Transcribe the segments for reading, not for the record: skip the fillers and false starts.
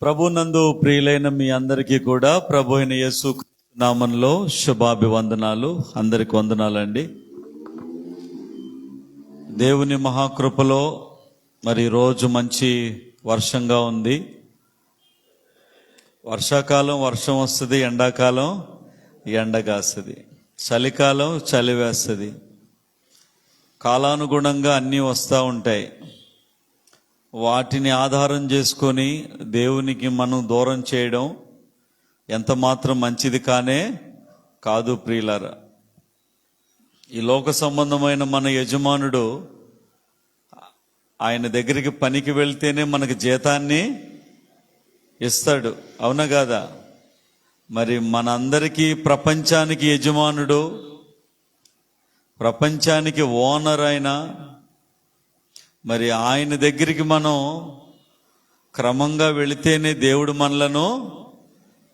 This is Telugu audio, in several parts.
ప్రభునందు ప్రియులైన మీ అందరికీ కూడా ప్రభు అయిన యేసు నామంలో శుభాభివందనాలు. అందరికి వందనాలండి. దేవుని మహాకృపలో మరి రోజు మంచి వర్షంగా ఉంది. వర్షాకాలం వర్షం వస్తుంది, ఎండాకాలం ఎండ కాస్తుంది, చలికాలం చలి వేస్తుంది. కాలానుగుణంగా అన్నీ వస్తూ ఉంటాయి. వాటిని ఆధారం చేసుకొని దేవునికి మనం దూరం చేయడం ఎంత మాత్రం మంచిది కాదు ప్రియులారా. ఈ లోక సంబంధమైన మన యజమానుడు ఆయన దగ్గరికి పనికి వెళ్తేనే మనకు జీతాన్ని ఇస్తాడు, అవునా కాదా? మరి మనందరికీ ప్రపంచానికి యజమానుడు, ప్రపంచానికి ఓనర్ అయినా మరి ఆయన దగ్గరికి మనం క్రమంగా వెళితేనే దేవుడు మనలను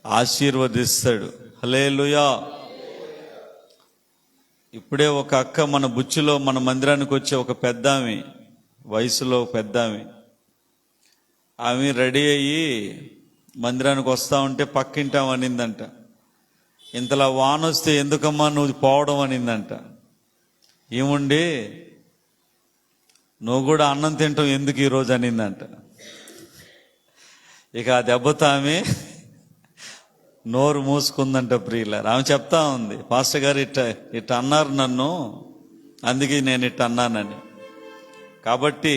ఆశీర్వదిస్తాడు. హల్లెలూయా. ఇప్పుడే ఒక అక్క మన బుచ్చిలో మన మందిరానికి వచ్చే ఒక పెద్ద ఆమె, వయసులో పెద్ద ఆమె రెడీ అయ్యి మందిరానికి వస్తా ఉంటే పక్కింటాం అనిందంట. ఇంతలా వాన వస్తే ఎందుకమ్మా నువ్వు పోవడం అనిందంట. ఏముండి నువ్వు కూడా అన్నం తింటావు ఎందుకు ఈరోజు అనిందంట. ఇక ఆ దెబ్బతో ఆమె నోరు మూసుకుందంట. ప్రియులారా, ఆమె చెప్తా ఉంది, పాస్టర్ గారు ఇట్ట అన్నారు నన్ను, అందుకే నేను ఇట్ట అన్నానని. కాబట్టి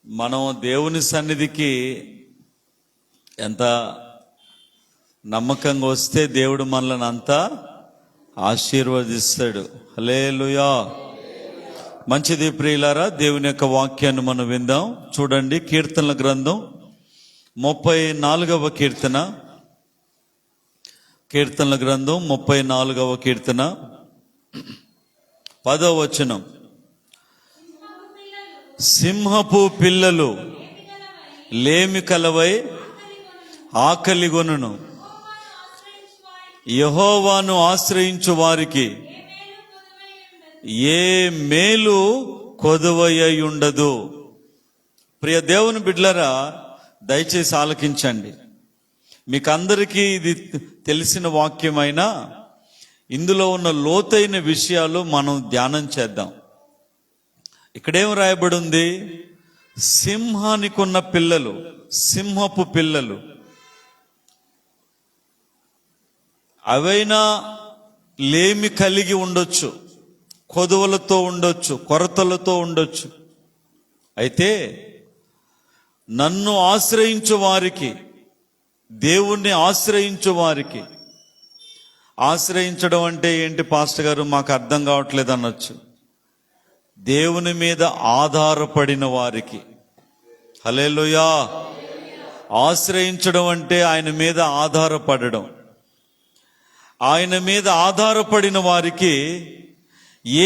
మనం దేవుని సన్నిధికి ఎంత నమ్మకంగా వస్తే దేవుడు మనల్ని అంతా ఆశీర్వదిస్తాడు. హల్లెలూయా. మంచిది ప్రియులారా, దేవుని యొక్క వాక్యాన్ని మనం విందాం. చూడండి, కీర్తనల గ్రంథం 34వ కీర్తన. కీర్తనల గ్రంథం 34వ కీర్తన 10వ వచనం. సింహపు పిల్లలు లేమి కలవై ఆకలిగొనును, యెహోవాను ఆశ్రయించు వారికి ఏ మేలు కొదువయ్యి ఉండదు. ప్రియ దేవుని బిడ్డలారా, దయచేసి ఆలకించండి. మీకు అందరికీ ఇది తెలిసిన వాక్యమైనా ఇందులో ఉన్న లోతైన విషయాలు మనం ధ్యానం చేద్దాం. ఇక్కడేం రాయబడి ఉంది? సింహానికి ఉన్న పిల్లలు, సింహపు పిల్లలు. అవైనా లేమి కలిగి ఉండొచ్చు, కొదువలతో ఉండొచ్చు, కొరతలతో ఉండొచ్చు. అయితే నన్ను ఆశ్రయించు వారికి, దేవుణ్ణి ఆశ్రయించు వారికి, ఆశ్రయించడం అంటే ఏంటి పాస్టర్ గారు మాకు అర్థం కావట్లేదు అనొచ్చు. దేవుని మీద ఆధారపడిన వారికి. హల్లెలూయా. ఆశ్రయించడం అంటే ఆయన మీద ఆధారపడడం. ఆయన మీద ఆధారపడిన వారికి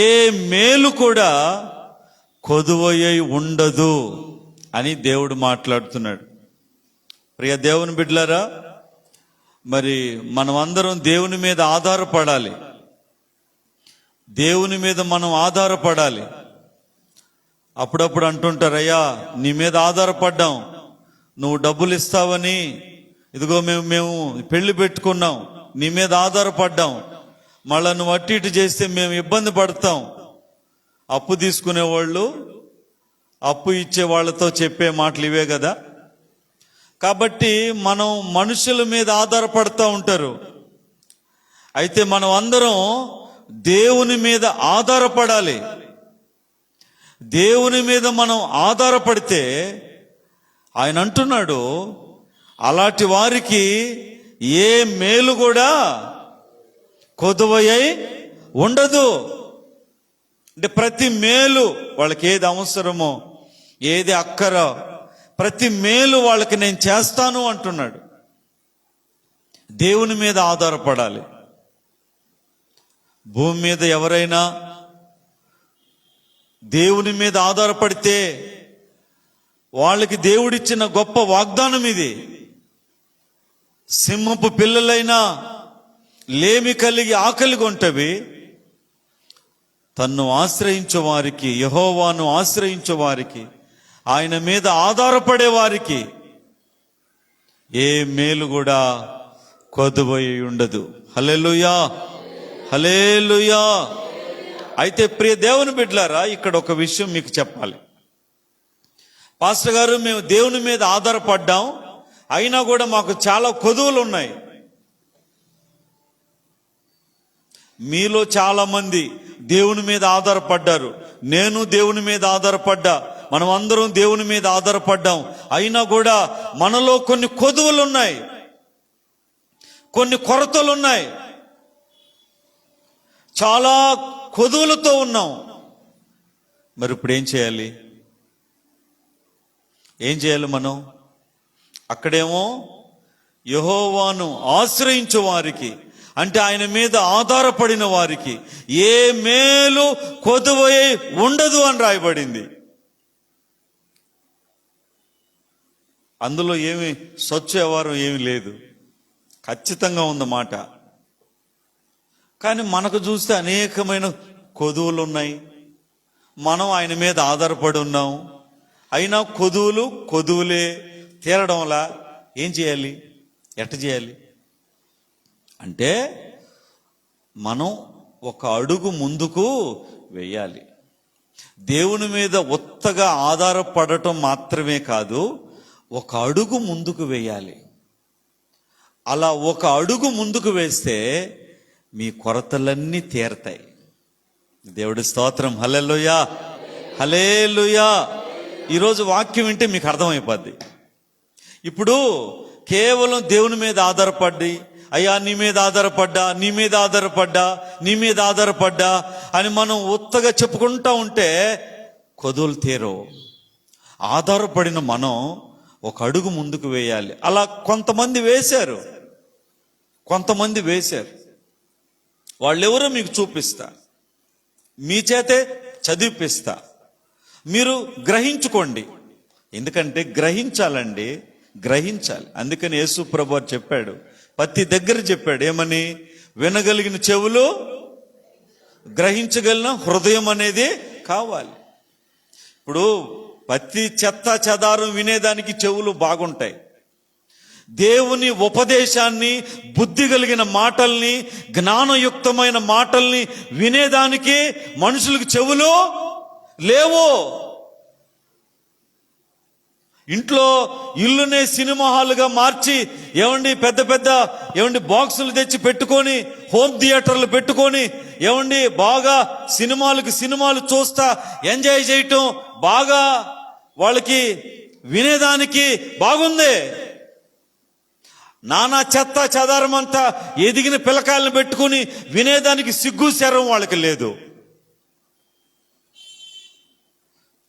ఏ మేలు కూడా కొదువయ్యి ఉండదు అని దేవుడు మాట్లాడుతున్నాడు. ప్రియ దేవుని బిడ్డలారా, మరి మనం అందరం దేవుని మీద ఆధారపడాలి. దేవుని మీద మనం ఆధారపడాలి. అప్పుడప్పుడు అంటుంటారు, అయ్యా నీ మీద ఆధారపడ్డాం, నువ్వు డబ్బులు ఇస్తావని, ఇదిగో మేము పెళ్లి పెట్టుకున్నాం, నీ మీద ఆధారపడ్డాం, మళ్ళా నువ్వు అటు ఇటు చేస్తే మేము ఇబ్బంది పడతాం. అప్పు తీసుకునేవాళ్ళు, అప్పు ఇచ్చే వాళ్ళతో చెప్పే మాటలు ఇవే కదా. కాబట్టి మనం మనుషుల మీద ఆధారపడుతూ ఉంటారు. అయితే మనం అందరం దేవుని మీద ఆధారపడాలి. దేవుని మీద మనం ఆధారపడితే ఆయన అంటున్నాడు, అలాంటి వారికి ఏ మేలు కూడా కొదువయ్యి ఉండదు. అంటే ప్రతి మేలు వాళ్ళకి ఏది అవసరమో, ఏది అక్కరో, ప్రతి మేలు వాళ్ళకి నేను చేస్తాను అంటున్నాడు. దేవుని మీద ఆధారపడాలి. భూమి మీద ఎవరైనా దేవుని మీద ఆధారపడితే వాళ్ళకి దేవుడిచ్చిన గొప్ప వాగ్దానం ఇది. సింహపు పిల్లలైనా లేమి కలిగి ఆకలిగొంటవి తన్ను ఆశ్రయించు వారికి, యెహోవాను ఆశ్రయించు వారికి, ఆయన మీద ఆధారపడే వారికి ఏ మేలు కూడా కొదువై ఉండదు. హల్లెలూయా, హల్లెలూయా. అయితే ప్రియ దేవుని బిడ్డలారా, ఇక్కడ ఒక విషయం మీకు చెప్పాలి. పాస్టర్ గారు, మేము దేవుని మీద ఆధారపడ్డాం, అయినా కూడా మాకు చాలా కొదువులు ఉన్నాయి. మీలో చాలా మంది దేవుని మీద ఆధారపడ్డారు, నేను దేవుని మీద ఆధారపడ్డా, మనం అందరం దేవుని మీద ఆధారపడ్డాం. అయినా కూడా మనలో కొన్ని కొదువులు ఉన్నాయి, కొన్ని కొరతలు ఉన్నాయి, చాలా కొదువులతో ఉన్నాం. మరి ఇప్పుడు ఏం చేయాలి? ఏం చేయాలి మనం? అక్కడేమో యెహోవాను ఆశ్రయించు వారికి, అంటే ఆయన మీద ఆధారపడిన వారికి ఏ మేలు కొదువై ఉండదు అని రాయబడింది. అందులో ఏమి స్వచ్ఛ వ్యవహారం ఏమి లేదు, ఖచ్చితంగా ఉందన్నమాట. కానీ మనకు చూస్తే అనేకమైన కొదువులు ఉన్నాయి, మనం ఆయన మీద ఆధారపడి ఉన్నాం. అయినా కొదువులే తీరడంలా ఏం చేయాలి? ఎట్ట చేయాలి అంటే, మనం ఒక అడుగు ముందుకు వేయాలి. దేవుని మీద ఉత్తగా ఆధారపడటం మాత్రమే కాదు, ఒక అడుగు ముందుకు వేయాలి. అలా ఒక అడుగు ముందుకు వేస్తే మీ కొరతలన్నీ తీరతాయి. దేవుడి స్తోత్రం. హల్లెలూయా, హల్లెలూయా. ఈరోజు వాక్యం వింటే మీకు అర్థమైపోద్ది. ఇప్పుడు కేవలం దేవుని మీద ఆధారపడి, అయ్యా నీ మీద ఆధారపడ్డా, నీ మీద ఆధారపడ్డా, నీ మీద ఆధారపడ్డా అని మనం ఉత్తగా చెప్పుకుంటా ఉంటే కొదువులు తీరవు. ఆధారపడిన మనం ఒక అడుగు ముందుకు వేయాలి. అలా కొంతమంది వేశారు. వాళ్ళెవరో మీకు చూపిస్తా, మీ చేతే చదివిపిస్తా, మీరు గ్రహించుకోండి. ఎందుకంటే గ్రహించాలి. అందుకని యేసు ప్రభువు చెప్పాడు, ప్రతి దగ్గర చెప్పాడు ఏమని? వినగలిగిన చెవులు, గ్రహించగలిగిన హృదయం అనేది కావాలి. ఇప్పుడు ప్రతి చెత్త చెదారం వినేదానికి చెవులు బాగుంటాయి. దేవుని ఉపదేశాన్ని, బుద్ధి కలిగిన మాటల్ని, జ్ఞానయుక్తమైన మాటల్ని వినేదానికి మనుషులకు చెవులు లేవు. ఇంట్లో ఇల్లునే సినిమా హాల్గా మార్చి పెద్ద బాక్సులు తెచ్చి పెట్టుకొని, హోమ్ థియేటర్లు పెట్టుకొని బాగా సినిమాలు చూస్తా ఎంజాయ్ చేయటం బాగా వాళ్ళకి వినేదానికి బాగుంది. నానా చెత్త చెదారమంతా ఎదిగిన పిల్లకాయలను పెట్టుకుని వినేదానికి సిగ్గు శరం వాళ్ళకి లేదు.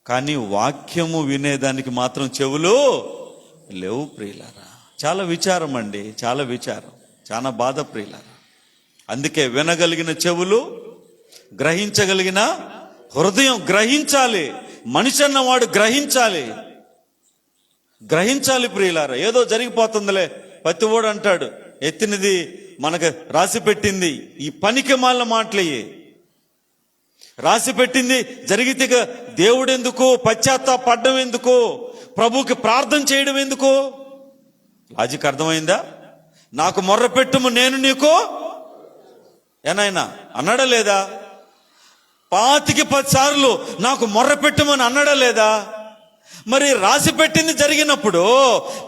కానీ వాక్యము వినేదానికి మాత్రం చెవులు లేవు ప్రియులారా. చాలా విచారం అండి, చాలా బాధ ప్రియులారా. అందుకే వినగలిగిన చెవులు, గ్రహించగలిగిన హృదయం. గ్రహించాలి, మనిషి అన్నవాడు గ్రహించాలి ప్రియులారా. ఏదో జరిగిపోతుందిలే, పతివాడు అంటాడు, ఎత్తినది మనకు రాసి పెట్టింది. ఈ పనికి మాలిన మాటలయ్యి. రాసి పెట్టింది జరిగితే దేవుడు ఎందుకు? పశ్చాత్తాపడడం ఎందుకు? ప్రభువుకి ప్రార్థన చేయడం ఎందుకు? లాజిక్ అర్థమైందా? నాకు మొర్ర పెట్టుము, నేను నీకు ఏనాయనా అన్నాడా లేదా? 10 సార్లు నాకు మొర్ర పెట్టుమని అన్నాడా లేదా? మరి రాసి పెట్టింది జరిగినప్పుడు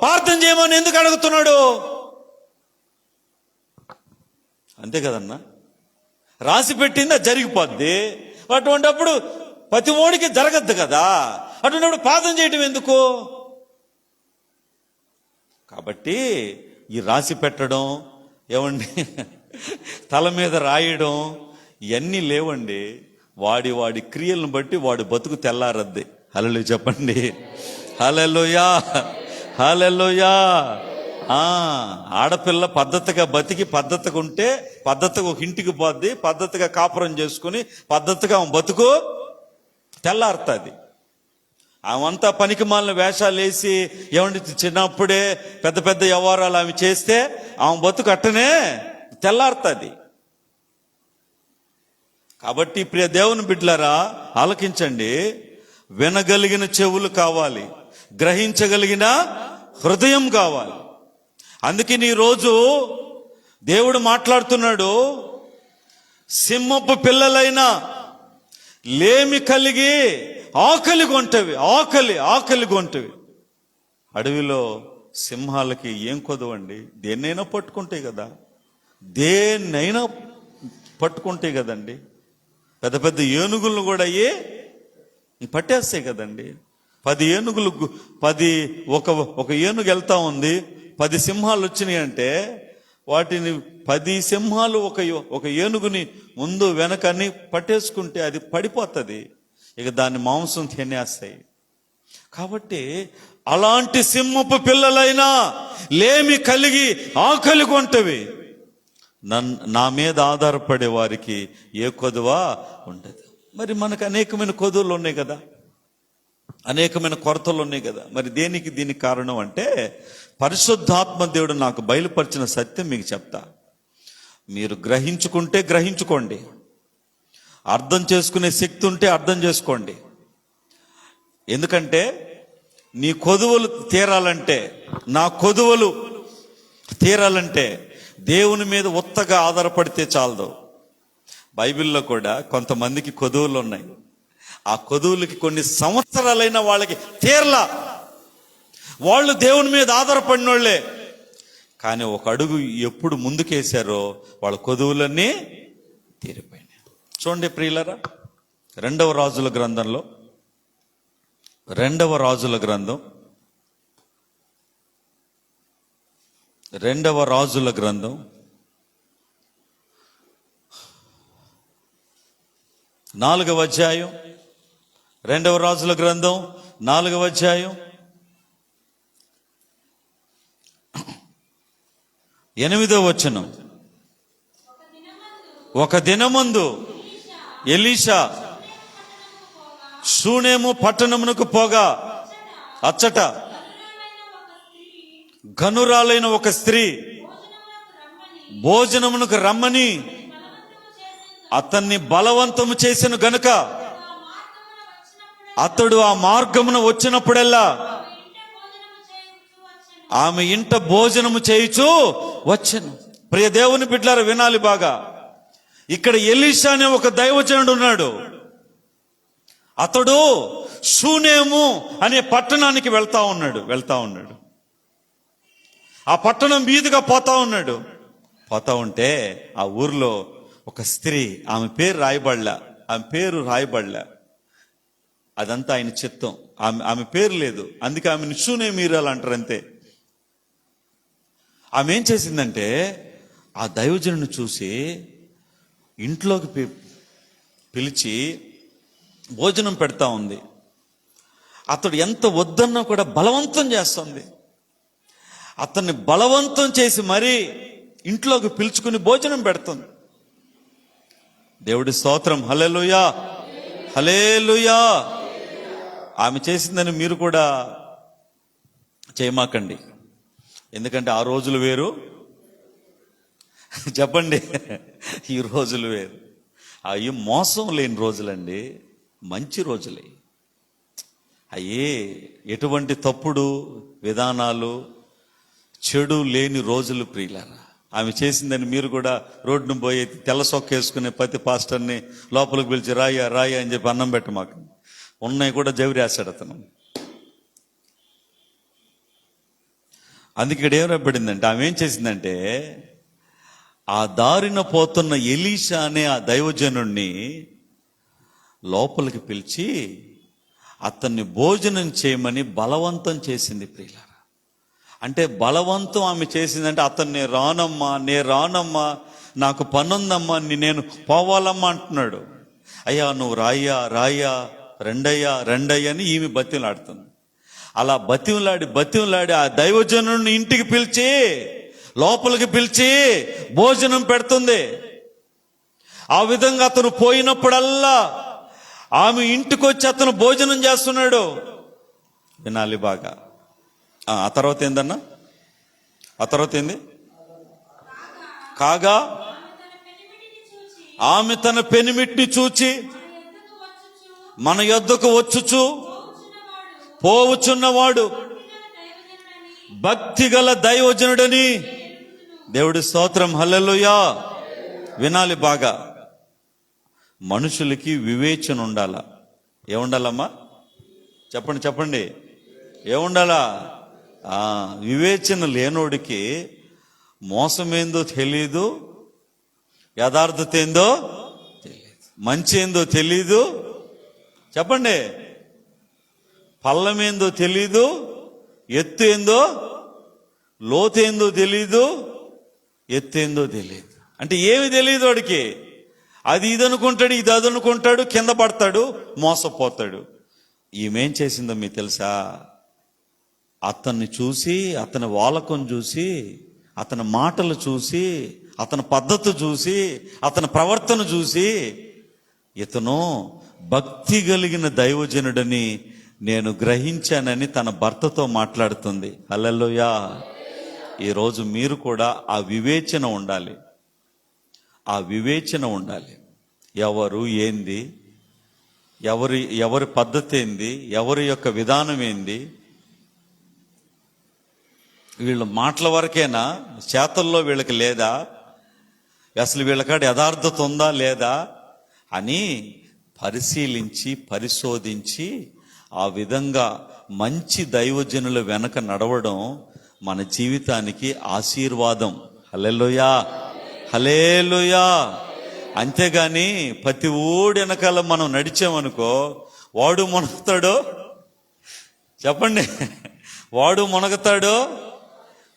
ప్రార్థన చేయమని ఎందుకు అడుగుతున్నాడు? అంతే కదన్నా, రాసి పెట్టింది అది జరిగిపోద్ది. అటువంటిప్పుడు ప్రతి ఓడికి జరగద్దు కదా, అటువంటిప్పుడు ప్రార్థన చేయటం ఎందుకు? కాబట్టి ఈ రాసి పెట్టడం, తల మీద రాయడం ఇవన్నీ లేవండి. వాడి క్రియలను బట్టి వాడి బతుకు తెల్లారద్ది. హల్లెలూయా చెప్పండి. హల్లెలూయా. ఆడపిల్ల పద్ధతిగా బతికి పద్ధతిగా ఉంటే పద్ధతిగా ఒక ఇంటికి పోద్ది, పద్ధతిగా కాపురం చేసుకుని పద్ధతిగా ఆమె బతుకు తెల్లారుతుంది. ఆమెంతా పనికి మాలిన వేషాలు వేసి చిన్నప్పుడే పెద్ద వ్యవహారాలు ఆమె చేస్తే ఆమె బతుకు అట్టనే తెల్లారుతుంది. కాబట్టి ప్రియ దేవుని బిడ్డలారా ఆలకించండి. వినగలిగిన చెవులు కావాలి, గ్రహించగలిగిన హృదయం కావాలి. అందుకని ఈరోజు దేవుడు మాట్లాడుతున్నాడు, సింహపు పిల్లలైనా లేమి కలిగి ఆకలి కొంటవి. అడవిలో సింహాలకి ఏం కొదవండి? దేన్నైనా పట్టుకుంటాయి కదా, దేన్నైనా పట్టుకుంటాయి కదండి. పెద్ద పెద్ద ఏనుగులను కూడా పట్టేస్తాయి కదండి. 10 ఏనుగులు ఒక ఏనుగు వెళ్తా ఉంది, 10 సింహాలు వచ్చినాయి అంటే వాటిని 10 సింహాలు ఒక ఏనుగుని ముందు వెనకని పట్టేసుకుంటే అది పడిపోతుంది, ఇక దాన్ని మాంసం తినేస్తాయి. కాబట్టి అలాంటి సింహపు పిల్లలైనా లేమి కలిగి ఆకలి కొంటవి. నా మీద ఆధారపడే వారికి ఏ కొదువా ఉండదు. మరి మనకు అనేకమైన కొదువులు ఉన్నాయి కదా, అనేకమైన కొరతలు ఉన్నాయి కదా. మరి దీనికి కారణం అంటే పరిశుద్ధాత్మ దేవుడు నాకు బయలుపరిచిన సత్యం మీకు చెప్తా. మీరు గ్రహించుకుంటే గ్రహించుకోండి, అర్థం చేసుకునే శక్తి ఉంటే అర్థం చేసుకోండి. ఎందుకంటే నీ కొదువులు తీరాలంటే, నా కొదువులు తీరాలంటే దేవుని మీద ఉత్తగా ఆధారపడితే చాలదు. బైబిల్లో కూడా కొంతమందికి కొదువులు ఉన్నాయి. ఆ కొదువులకి కొన్ని సంవత్సరాలైన వాళ్ళకి తీరలా. వాళ్ళు దేవుని మీద ఆధారపడిన వాళ్ళే, కానీ ఒక అడుగు ఎప్పుడు ముందుకేశారో వాళ్ళ కొదువులన్నీ తీరిపోయినాయి. చూడండి ప్రియులరా, 2వ రాజుల గ్రంథంలో 2వ రాజుల గ్రంథం 4వ అధ్యాయం, 2వ రాజుల గ్రంథం 4వ అధ్యాయం 8వ వచనం. ఒక దినమందు ఎలీషా షూనేము పట్టణమునకు పోగా అచ్చట ఘనురాలైన ఒక స్త్రీ భోజనమునకు రమ్మని అతన్ని బలవంతము చేసిన గనుక అతడు ఆ మార్గమున వచ్చినప్పుడల్లా ఆమె ఇంట భోజనము చేయుచు వచ్చెను. ప్రియ దేవుని బిడ్డలారా, వినాలి బాగా. ఇక్కడ ఎలీషా అనే ఒక దైవజనుడు ఉన్నాడు. అతడు షూనేము అనే పట్టణానికి వెళ్తా ఉన్నాడు. ఆ పట్టణం మీదుగా పోతా ఉంటే ఆ ఊర్లో ఒక స్త్రీ, ఆమె పేరు రాయబడలా. అదంతా ఆయన చిత్తం. ఆమె పేరు లేదు, అందుకే ఆమెను షూనేమీరాలు అంటారు అంతే. ఆమె ఏం చేసిందంటే ఆ దైవజనుని చూసి ఇంట్లోకి పిలిచి భోజనం పెడతా ఉంది. అతడు ఎంత వద్దన్నా కూడా బలవంతం చేస్తుంది. అతన్ని బలవంతం చేసి మరీ ఇంట్లోకి పిలుచుకుని భోజనం పెడుతుంది. దేవుడి స్తోత్రం, హల్లెలూయా, హల్లెలూయా. ఆమె చేసిందని మీరు కూడా చేయమాకండి, ఎందుకంటే ఆ రోజులు వేరు, చెప్పండి, ఈ రోజులు వేరు. అవి మోసం లేని రోజులండి, మంచి రోజులే అయ్యే. ఎటువంటి తప్పుడు విధానాలు, చెడు లేని రోజులు ప్రియులారా. ఆమె చేసిందని మీరు కూడా రోడ్డును పోయి తెల్ల సొక్క వేసుకునే ప్రతి పాస్టర్ని లోపలికి పిలిచి రాయ అని చెప్పి అన్నం పెట్ట మాకు ఉన్నాయి కూడా జవిరేస్తాడు అతను. అందుకే ఇక్కడ ఏం రాబడిందంటే, ఆమె ఏం చేసిందంటే ఆ దారిన పోతున్న ఎలీషా అనే ఆ దైవజనుణ్ణి లోపలికి పిలిచి అతన్ని భోజనం చేయమని బలవంతం చేసింది ప్రియులారా. అంటే బలవంతం ఆమె చేసిందంటే అతన్ని రానమ్మా నాకు పనుందమ్మా, నేను పోవాలమ్మా అంటున్నాడు. అయ్యా నువ్వు రాయ్యా రెండయ్యా అని ఈమె బతిమలాడుతుంది. అలా బతిమలాడి ఆ దైవజనుడిని ఇంటికి పిలిచి లోపలికి పిలిచి భోజనం పెడుతుంది. ఆ విధంగా అతను పోయినప్పుడల్లా ఆమె ఇంటికి వచ్చి అతను భోజనం చేస్తున్నాడు. వినాలి బాగా. ఆ తర్వాత ఏందన్నా? ఆ తర్వాత ఏంది? కాగా ఆమె తన పెనిమిటిని చూచి మన యొద్దకు వచ్చుచు పోవుచున్నవాడు భక్తి గల దైవజనుడని. దేవుడి స్తోత్రం, హల్లెలూయా. వినాలి బాగా. మనుషులకి వివేచన ఉండాలా. ఏముండాలమ్మా? చెప్పండి. ఏముండాలా? వివేచన లేనోడికి మోసమేందో తెలీదు, యథార్థత ఏందో తెలియదు, మంచి ఏందో తెలీదు. చెప్పండి. పల్లమేందో తెలీదు, ఎత్తు ఏందో, లోతేందో తెలీదు, ఎత్తేందో తెలియదు. అంటే ఏమి తెలియదు వాడికి. అది ఇది అనుకుంటాడు, ఇది అది అనుకుంటాడు, కింద పడతాడు, మోసపోతాడు. ఈమెం చేసిందో మీకు తెలుసా? అతన్ని చూసి, అతని వాలకం చూసి, అతని మాటలు చూసి, అతని పద్ధతి చూసి, అతని ప్రవర్తన చూసి, ఇతను భక్తి కలిగిన దైవజనుడని నేను గ్రహించానని తన భర్తతో మాట్లాడుతుంది. హల్లెలూయా. ఈరోజు మీరు కూడా ఆ వివేచన ఉండాలి. ఆ వివేచన ఉండాలి. ఎవరు ఏంది, ఎవరి పద్ధతి ఏంది, ఎవరి యొక్క విధానం ఏంది, వీళ్ళ మాటల వరకేనా, చేతల్లో వీళ్ళకి లేదా, అసలు వీళ్ళకాడ యథార్థత ఉందా లేదా అని పరిశీలించి పరిశోధించి ఆ విధంగా మంచి దైవజనుల వెనక నడవడం మన జీవితానికి ఆశీర్వాదం. హల్లెలూయా, హల్లెలూయా. అంతేగాని ప్రతి ఓడి వెనకాల మనం నడిచామనుకో, వాడు మునగుతాడో, చెప్పండి, వాడు మునగుతాడో,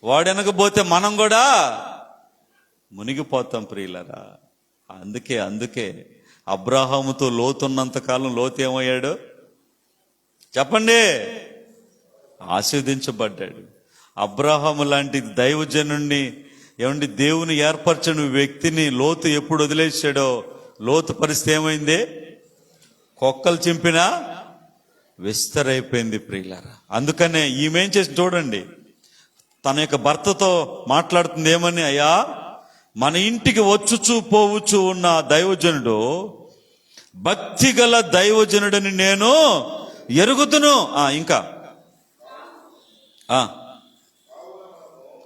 వాడు వెనకపోతే మనం కూడా మునిగిపోతాం ప్రియులరా. అందుకే అబ్రాహాముతో లోతున్నంత కాలం లోతు ఏమయ్యాడు? చెప్పండి, ఆశీర్వదించబడ్డాడు. అబ్రాహాము లాంటి దైవజనుణ్ణి, ఏమండి, దేవుని ఏర్పరచని వ్యక్తిని లోతు ఎప్పుడు వదిలేశాడో, లోతు పరిస్థితి ఏమైంది? కొక్కలు చింపినా విస్తరైపోయింది ప్రియులారా. అందుకనే ఈమెం చేసి చూడండి, తన యొక్క భర్తతో మాట్లాడుతుంది ఏమని, అయ్యా మన ఇంటికి వచ్చుచూ పోవచ్చు ఉన్న దైవజనుడు భక్తి గల దైవజనుడని నేను ఎరుగుదును. ఇంకా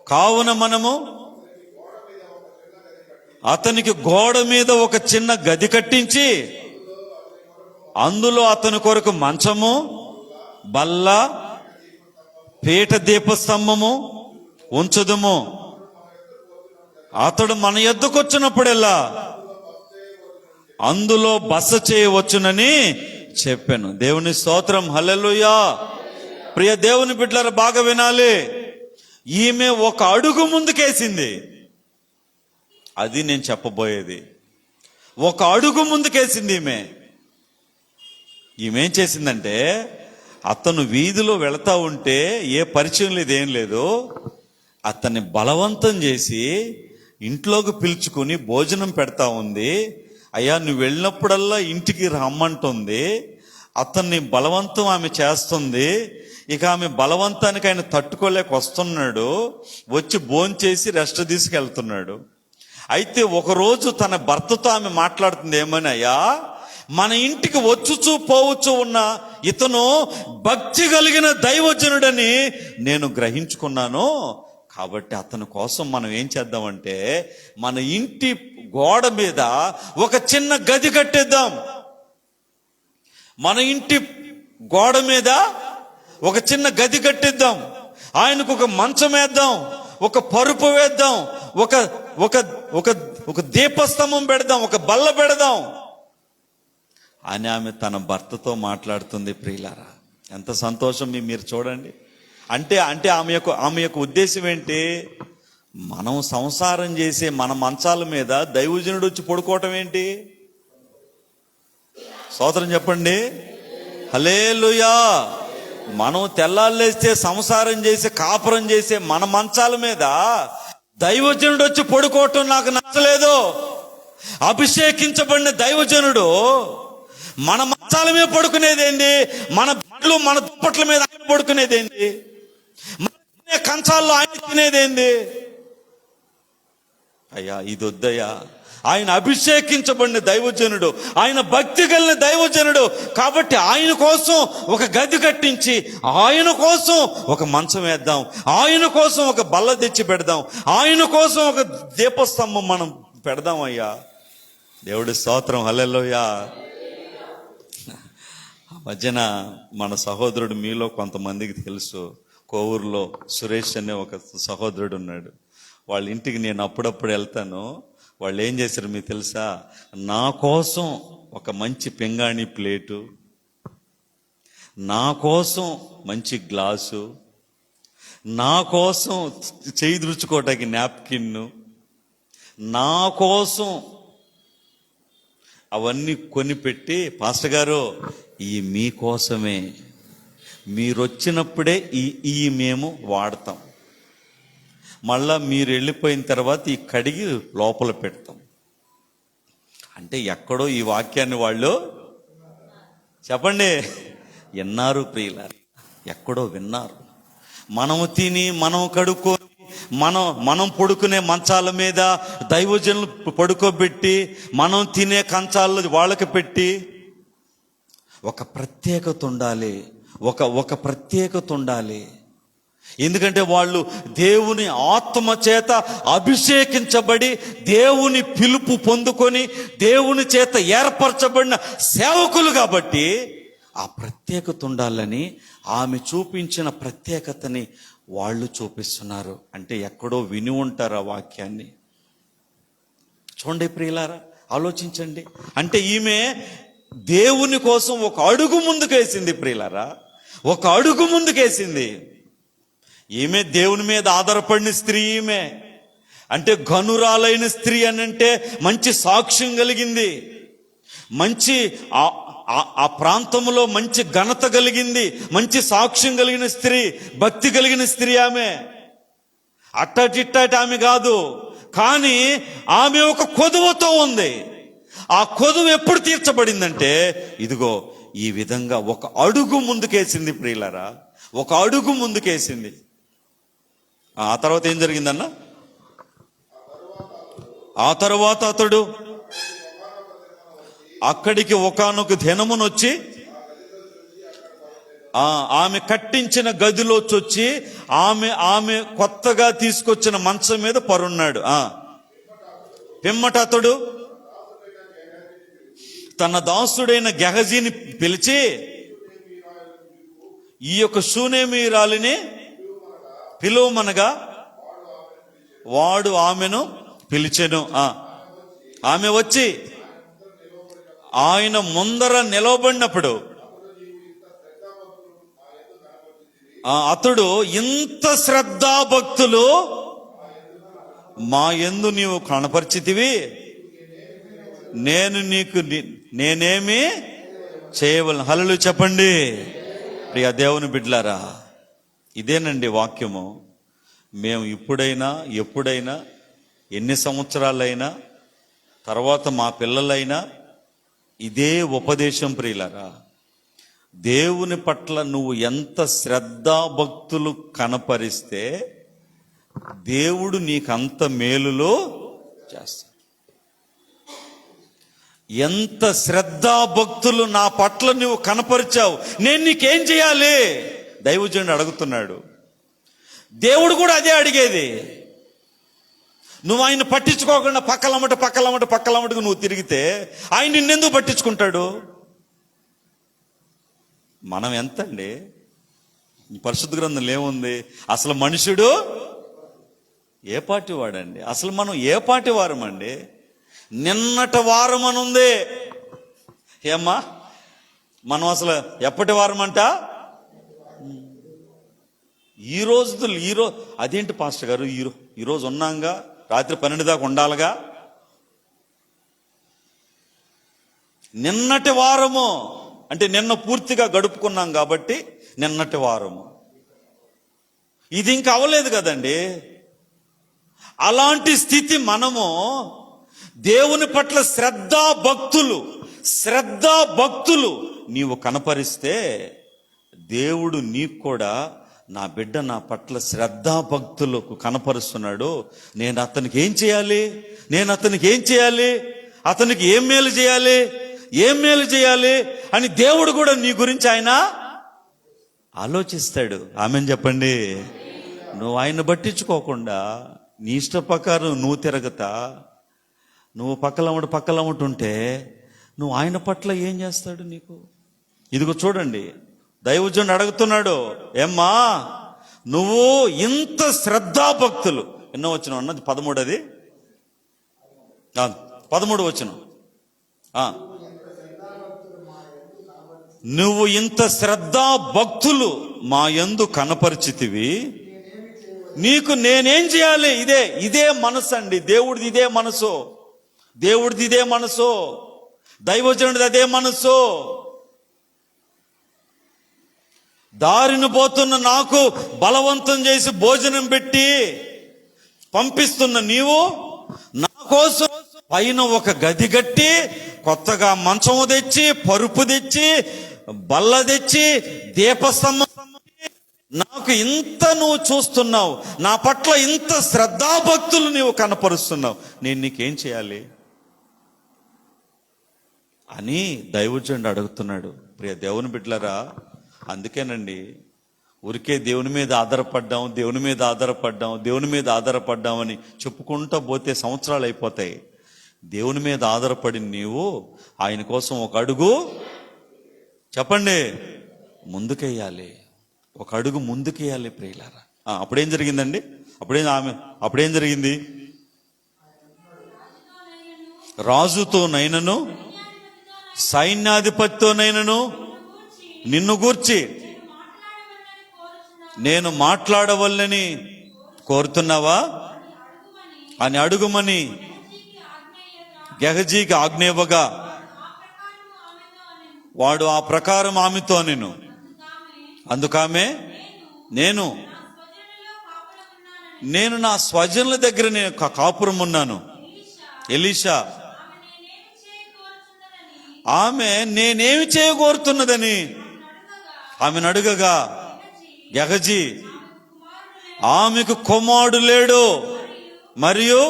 కావున మనము అతనికి గోడ మీద ఒక చిన్న గది కట్టించి అందులో అతని కొరకు మంచము, బల్ల, పీట, దీపస్తంభము ఉంచుదుము. అతడు మన యొద్దకు వచ్చినప్పుడెల్లా అందులో బస చేయవచ్చునని చెప్పాను. దేవుని స్తోత్రం, హల్లెలూయా. ప్రియ దేవుని బిడ్డలారా, బాగా వినాలి. ఈమె ఒక అడుగు ముందుకేసింది. అది నేను చెప్పబోయేది. ఒక అడుగు ముందుకేసింది ఈమెం చేసిందంటే, అతను వీధిలో వెళతా ఉంటే ఏ పరిచయం లేదు, ఏం లేదు, అతన్ని బలవంతం చేసి ఇంట్లోకి పిలుచుకుని భోజనం పెడతా ఉంది. అయ్యా నువ్వు వెళ్ళినప్పుడల్లా ఇంటికి రమ్మంటుంది. అతన్ని బలవంతం ఆమె చేస్తుంది. ఇక ఆమె బలవంతానికి ఆయన తట్టుకోలేక వస్తున్నాడు. వచ్చి భోంచేసి రెస్ట్ తీసుకెళ్తున్నాడు. అయితే ఒకరోజు తన భర్తతో ఆమె మాట్లాడుతుంది ఏమని, అయ్యా మన ఇంటికి వచ్చుచూ పోవచ్చు ఉన్న ఇతను భక్తి కలిగిన దైవజనుడని నేను గ్రహించుకున్నాను. కాబట్టి అతని కోసం మనం ఏం చేద్దామంటే, మన ఇంటి గోడ మీద ఒక చిన్న గది కట్టేద్దాం. మన ఇంటి గోడ మీద ఒక చిన్న గది కట్టిద్దాం. ఆయనకు ఒక మంచం వేద్దాం, ఒక పరుపు వేద్దాం, ఒక ఒక ఒక ఒక దీపస్తంభం పెడదాం, ఒక బల్ల పెడదాం అని ఆమె తన భర్తతో మాట్లాడుతుంది. ప్రియులారా, ఎంత సంతోషం మీరు చూడండి. అంటే ఆమె యొక్క ఉద్దేశం ఏంటి? మనం సంసారం చేసే మన మంచాల మీద దైవజనుడు వచ్చి పడుకోవటం ఏంటి? స్తోత్రం చెప్పండి, హల్లెలూయా. మనం తెల్లాలేస్తే సంసారం చేసి కాపురం చేసే మన మంచాల మీద దైవజనుడు వచ్చి పడుకోవటం నాకు నచ్చలేదు. అభిషేకించబడిన దైవజనుడు మన మంచాల మీద పడుకునేదేంటి? మన బండ్లు మన దుప్పట్ల మీద ఆయన పడుకునేదేంటి? మన కంచాల్లో ఆయన తినేదేంటి? అయ్యా ఇది వద్దయ్యా. ఆయన అభిషేకించబడిన దైవజనుడు, ఆయన భక్తి కలిగిన దైవజనుడు. కాబట్టి ఆయన కోసం ఒక గది కట్టించి, ఆయన కోసం ఒక మంచం వేద్దాం, ఆయన కోసం ఒక బల్ల తెచ్చి పెడదాం, ఆయన కోసం ఒక దీపస్తంభం మనం పెడదాం. అయ్యా దేవుడి స్తోత్రం, హల్లెలూయా. ఆ మధ్యన మన సహోదరుడు మీలో కొంతమందికి తెలుసు, కోవూరులో సురేష్ అనే ఒక సహోదరుడు ఉన్నాడు. వాళ్ళ ఇంటికి నేను అప్పుడప్పుడు వెళ్తాను. వాళ్ళు ఏం చేశారు మీకు తెలుసా? నా కోసం ఒక మంచి పింగాణి ప్లేటు, నా కోసం మంచి గ్లాసు, నా కోసం చేయి తుడుచుకోవటానికి నాప్కిన్ను, నా కోసం అవన్నీ కొనిపెట్టి, పాస్టర్ గారు ఈ మీకోసమే, మీరు వచ్చినప్పుడే ఈ మేము వాడతాం, మళ్ళా మీరు వెళ్ళిపోయిన తర్వాత ఈ కడిగి లోపల పెడతాం. అంటే ఎక్కడో ఈ వాక్యాన్ని వాళ్ళు చెప్పండి విన్నారు ప్రియులారా, ఎక్కడో విన్నారు. మనము తిని మనం కడుక్కొని మనం పడుకునే మంచాల మీద దైవజనులు పడుకోబెట్టి, మనం తినే కంచాలు వాళ్ళకి పెట్టి, ఒక ప్రత్యేకత ఉండాలి, ఒక ప్రత్యేకత ఉండాలి. ఎందుకంటే వాళ్ళు దేవుని ఆత్మ చేత అభిషేకించబడి, దేవుని పిలుపు పొందుకొని, దేవుని చేత ఏర్పరచబడిన సేవకులు కాబట్టి ఆ ప్రత్యేకత ఉండాలని ఆమె చూపించిన ప్రత్యేకతని వాళ్ళు చూపిస్తున్నారు. అంటే ఎక్కడో విని ఉంటారు ఆ వాక్యాన్ని. చూడండి ప్రియులారా, ఆలోచించండి. అంటే ఈమె దేవుని కోసం ఒక అడుగు ముందుకేసింది ప్రియులారా, ఒక అడుగు ముందుకేసింది. ఈమె దేవుని మీద ఆధారపడిన స్త్రీ. ఈమె అంటే ఘనురాలైన స్త్రీ అని అంటే మంచి సాక్ష్యం కలిగింది, మంచి ఆ ప్రాంతంలో మంచి ఘనత కలిగింది, మంచి సాక్ష్యం కలిగిన స్త్రీ, భక్తి కలిగిన స్త్రీ. ఆమె అట్టటిట్టటి ఆమె కాదు, కానీ ఆమె ఒక కొదువతో ఉంది. ఆ కొదువు ఎప్పుడు తీర్చబడిందంటే ఇదిగో ఈ విధంగా ఒక అడుగు ముందుకేసింది ప్రియులారా, ఒక అడుగు ముందుకేసింది. ఆ తర్వాత ఏం జరిగిందన్న? ఆ తర్వాత అతడు అక్కడికి ఒకానొక దినమునొచ్చి ఆమె కట్టించిన గదిలోచొచ్చి ఆమె కొత్తగా తీసుకొచ్చిన మంచం మీద పరున్నాడు. పిమ్మట అతడు తన దాసుడైన గెహజీని పిలిచి, ఈ యొక్క షూనేమీరాలిని పిలువమనగా వాడు ఆమెను పిలిచెను. ఆమె వచ్చి ఆయన ముందర నిలవబడినప్పుడు అతడు, ఇంత శ్రద్ధాభక్తులు మా యందు నీవు కనపరిచితివి, నేను నీకు నేనేమి చేయవలను. హల్లెలూయా చెప్పండి ప్రియ దేవుని బిడ్డలారా. ఇదేనండి వాక్యము. మేము ఇప్పుడైనా ఎప్పుడైనా ఎన్ని సంవత్సరాలైనా తర్వాత మా పిల్లలైనా ఇదే ఉపదేశం ప్రియులారా. దేవుని పట్ల నువ్వు ఎంత శ్రద్ధాభక్తులు కనపరిస్తే దేవుడు నీకంత మేలులో చేస్తాడు. ఎంత శ్రద్ధాభక్తులు నా పట్ల నువ్వు కనపరిచావు, నేను నీకేం చేయాలి? దైవజనుడు అడుగుతున్నాడు. దేవుడు కూడా అదే అడిగేది. నువ్వు ఆయన పట్టించుకోకుండా పక్కలమ్మటకు నువ్వు తిరిగితే ఆయన నిన్నెందుకు పట్టించుకుంటాడు? మనం ఎంత అండి, పరిశుద్ధ గ్రంథంలో ఏముంది? అసలు మనుషుడు ఏ పాటి వాడండి? అసలు మనం ఏ పాటి వారమండి? నిన్నటి వారం అని ఉంది. ఏమ్మా మనం అసలు ఎప్పటి వారం అంట? ఈరోజు అదేంటి పాస్టర్ గారు, ఈరోజు ఉన్నాంగా, రాత్రి 12 దాకా ఉండాలిగా. నిన్నటి వారము అంటే నిన్న పూర్తిగా గడుపుకున్నాం కాబట్టి నిన్నటి వారము. ఇది ఇంకా అవ్వలేదు కదండి. అలాంటి స్థితి మనము దేవుని పట్ల శ్రద్ధాభక్తులు నీవు కనపరిస్తే దేవుడు నీకు కూడా నా బిడ్డ నా పట్ల శ్రద్ధాభక్తులకు కనపరుస్తున్నాడు, నేను అతనికి ఏం చేయాలి, అతనికి ఏం మేలు చేయాలి అని దేవుడు కూడా నీ గురించి ఆయన ఆలోచిస్తాడు. ఆమెన్ చెప్పండి. నువ్వు ఆయన పట్టించుకోకుండా నీ ఇష్ట ప్రకారం నువ్వు తిరగతా, నువ్వు పక్కలముంటుంటే నువ్వు ఆయన పట్ల ఏం చేస్తాడు నీకు? ఇదిగో చూడండి, దైవజనుడు అడుగుతున్నాడు, ఏమ్మా నువ్వు ఇంత శ్రద్ధాభక్తులు, ఎన్నో వచనం అన్నది 13, అది 13 వచనం. నువ్వు ఇంత శ్రద్ధాభక్తులు మా యందు కనపరిచితివి, నీకు నేనేం చేయాలి? ఇదే మనసు అండి. దేవుడిది ఇదే మనసు, దైవజనుడిది అదే మనసు. దారిని పోతున్న నాకు బలవంతం చేసి భోజనం పెట్టి పంపిస్తున్న నీవు నా కోసం పైన ఒక గది కట్టి, కొత్తగా మంచము తెచ్చి, పరుపు తెచ్చి, బల్ల తెచ్చి, దీపస్తంభం, నాకు ఇంత నువ్వు చూస్తున్నావు, నా పట్ల ఇంత శ్రద్ధాభక్తులు నీవు కనపరుస్తున్నావు, నేను నీకేం చేయాలి అని దైవజనుడు అడుగుతున్నాడు. ప్రియ దేవుని బిడ్డలారా, అందుకేనండి ఊరికే దేవుని మీద ఆధారపడ్డాం అని చెప్పుకుంటూ పోతే సంవత్సరాలు అయిపోతాయి. దేవుని మీద ఆధారపడి నీవు ఆయన కోసం ఒక అడుగు చెప్పండి ముందుకెయ్యాలి, ఒక అడుగు ముందుకెయ్యాలి ప్రియులారా. అప్పుడేం జరిగిందండి? అప్పుడేం జరిగింది? రాజుతోనైనను సైన్యాధిపతితోనైనను నిన్ను గూర్చి నేను మాట్లాడవల్లని కోరుతున్నావా అని అడుగుమని గెహజీకి ఆజ్ఞ, వాడు ఆ ప్రకారం ఆమెతో నేను. అందుకామె నేను నా స్వజనుల దగ్గర నేను కాపురం ఉన్నాను. ఎలీషా ఆమె నేనేమి చేయగోరుతున్నదని ఆమెను అడుగగా, గెహజీ ఆమెకు కుమారుడు లేడు, మరియు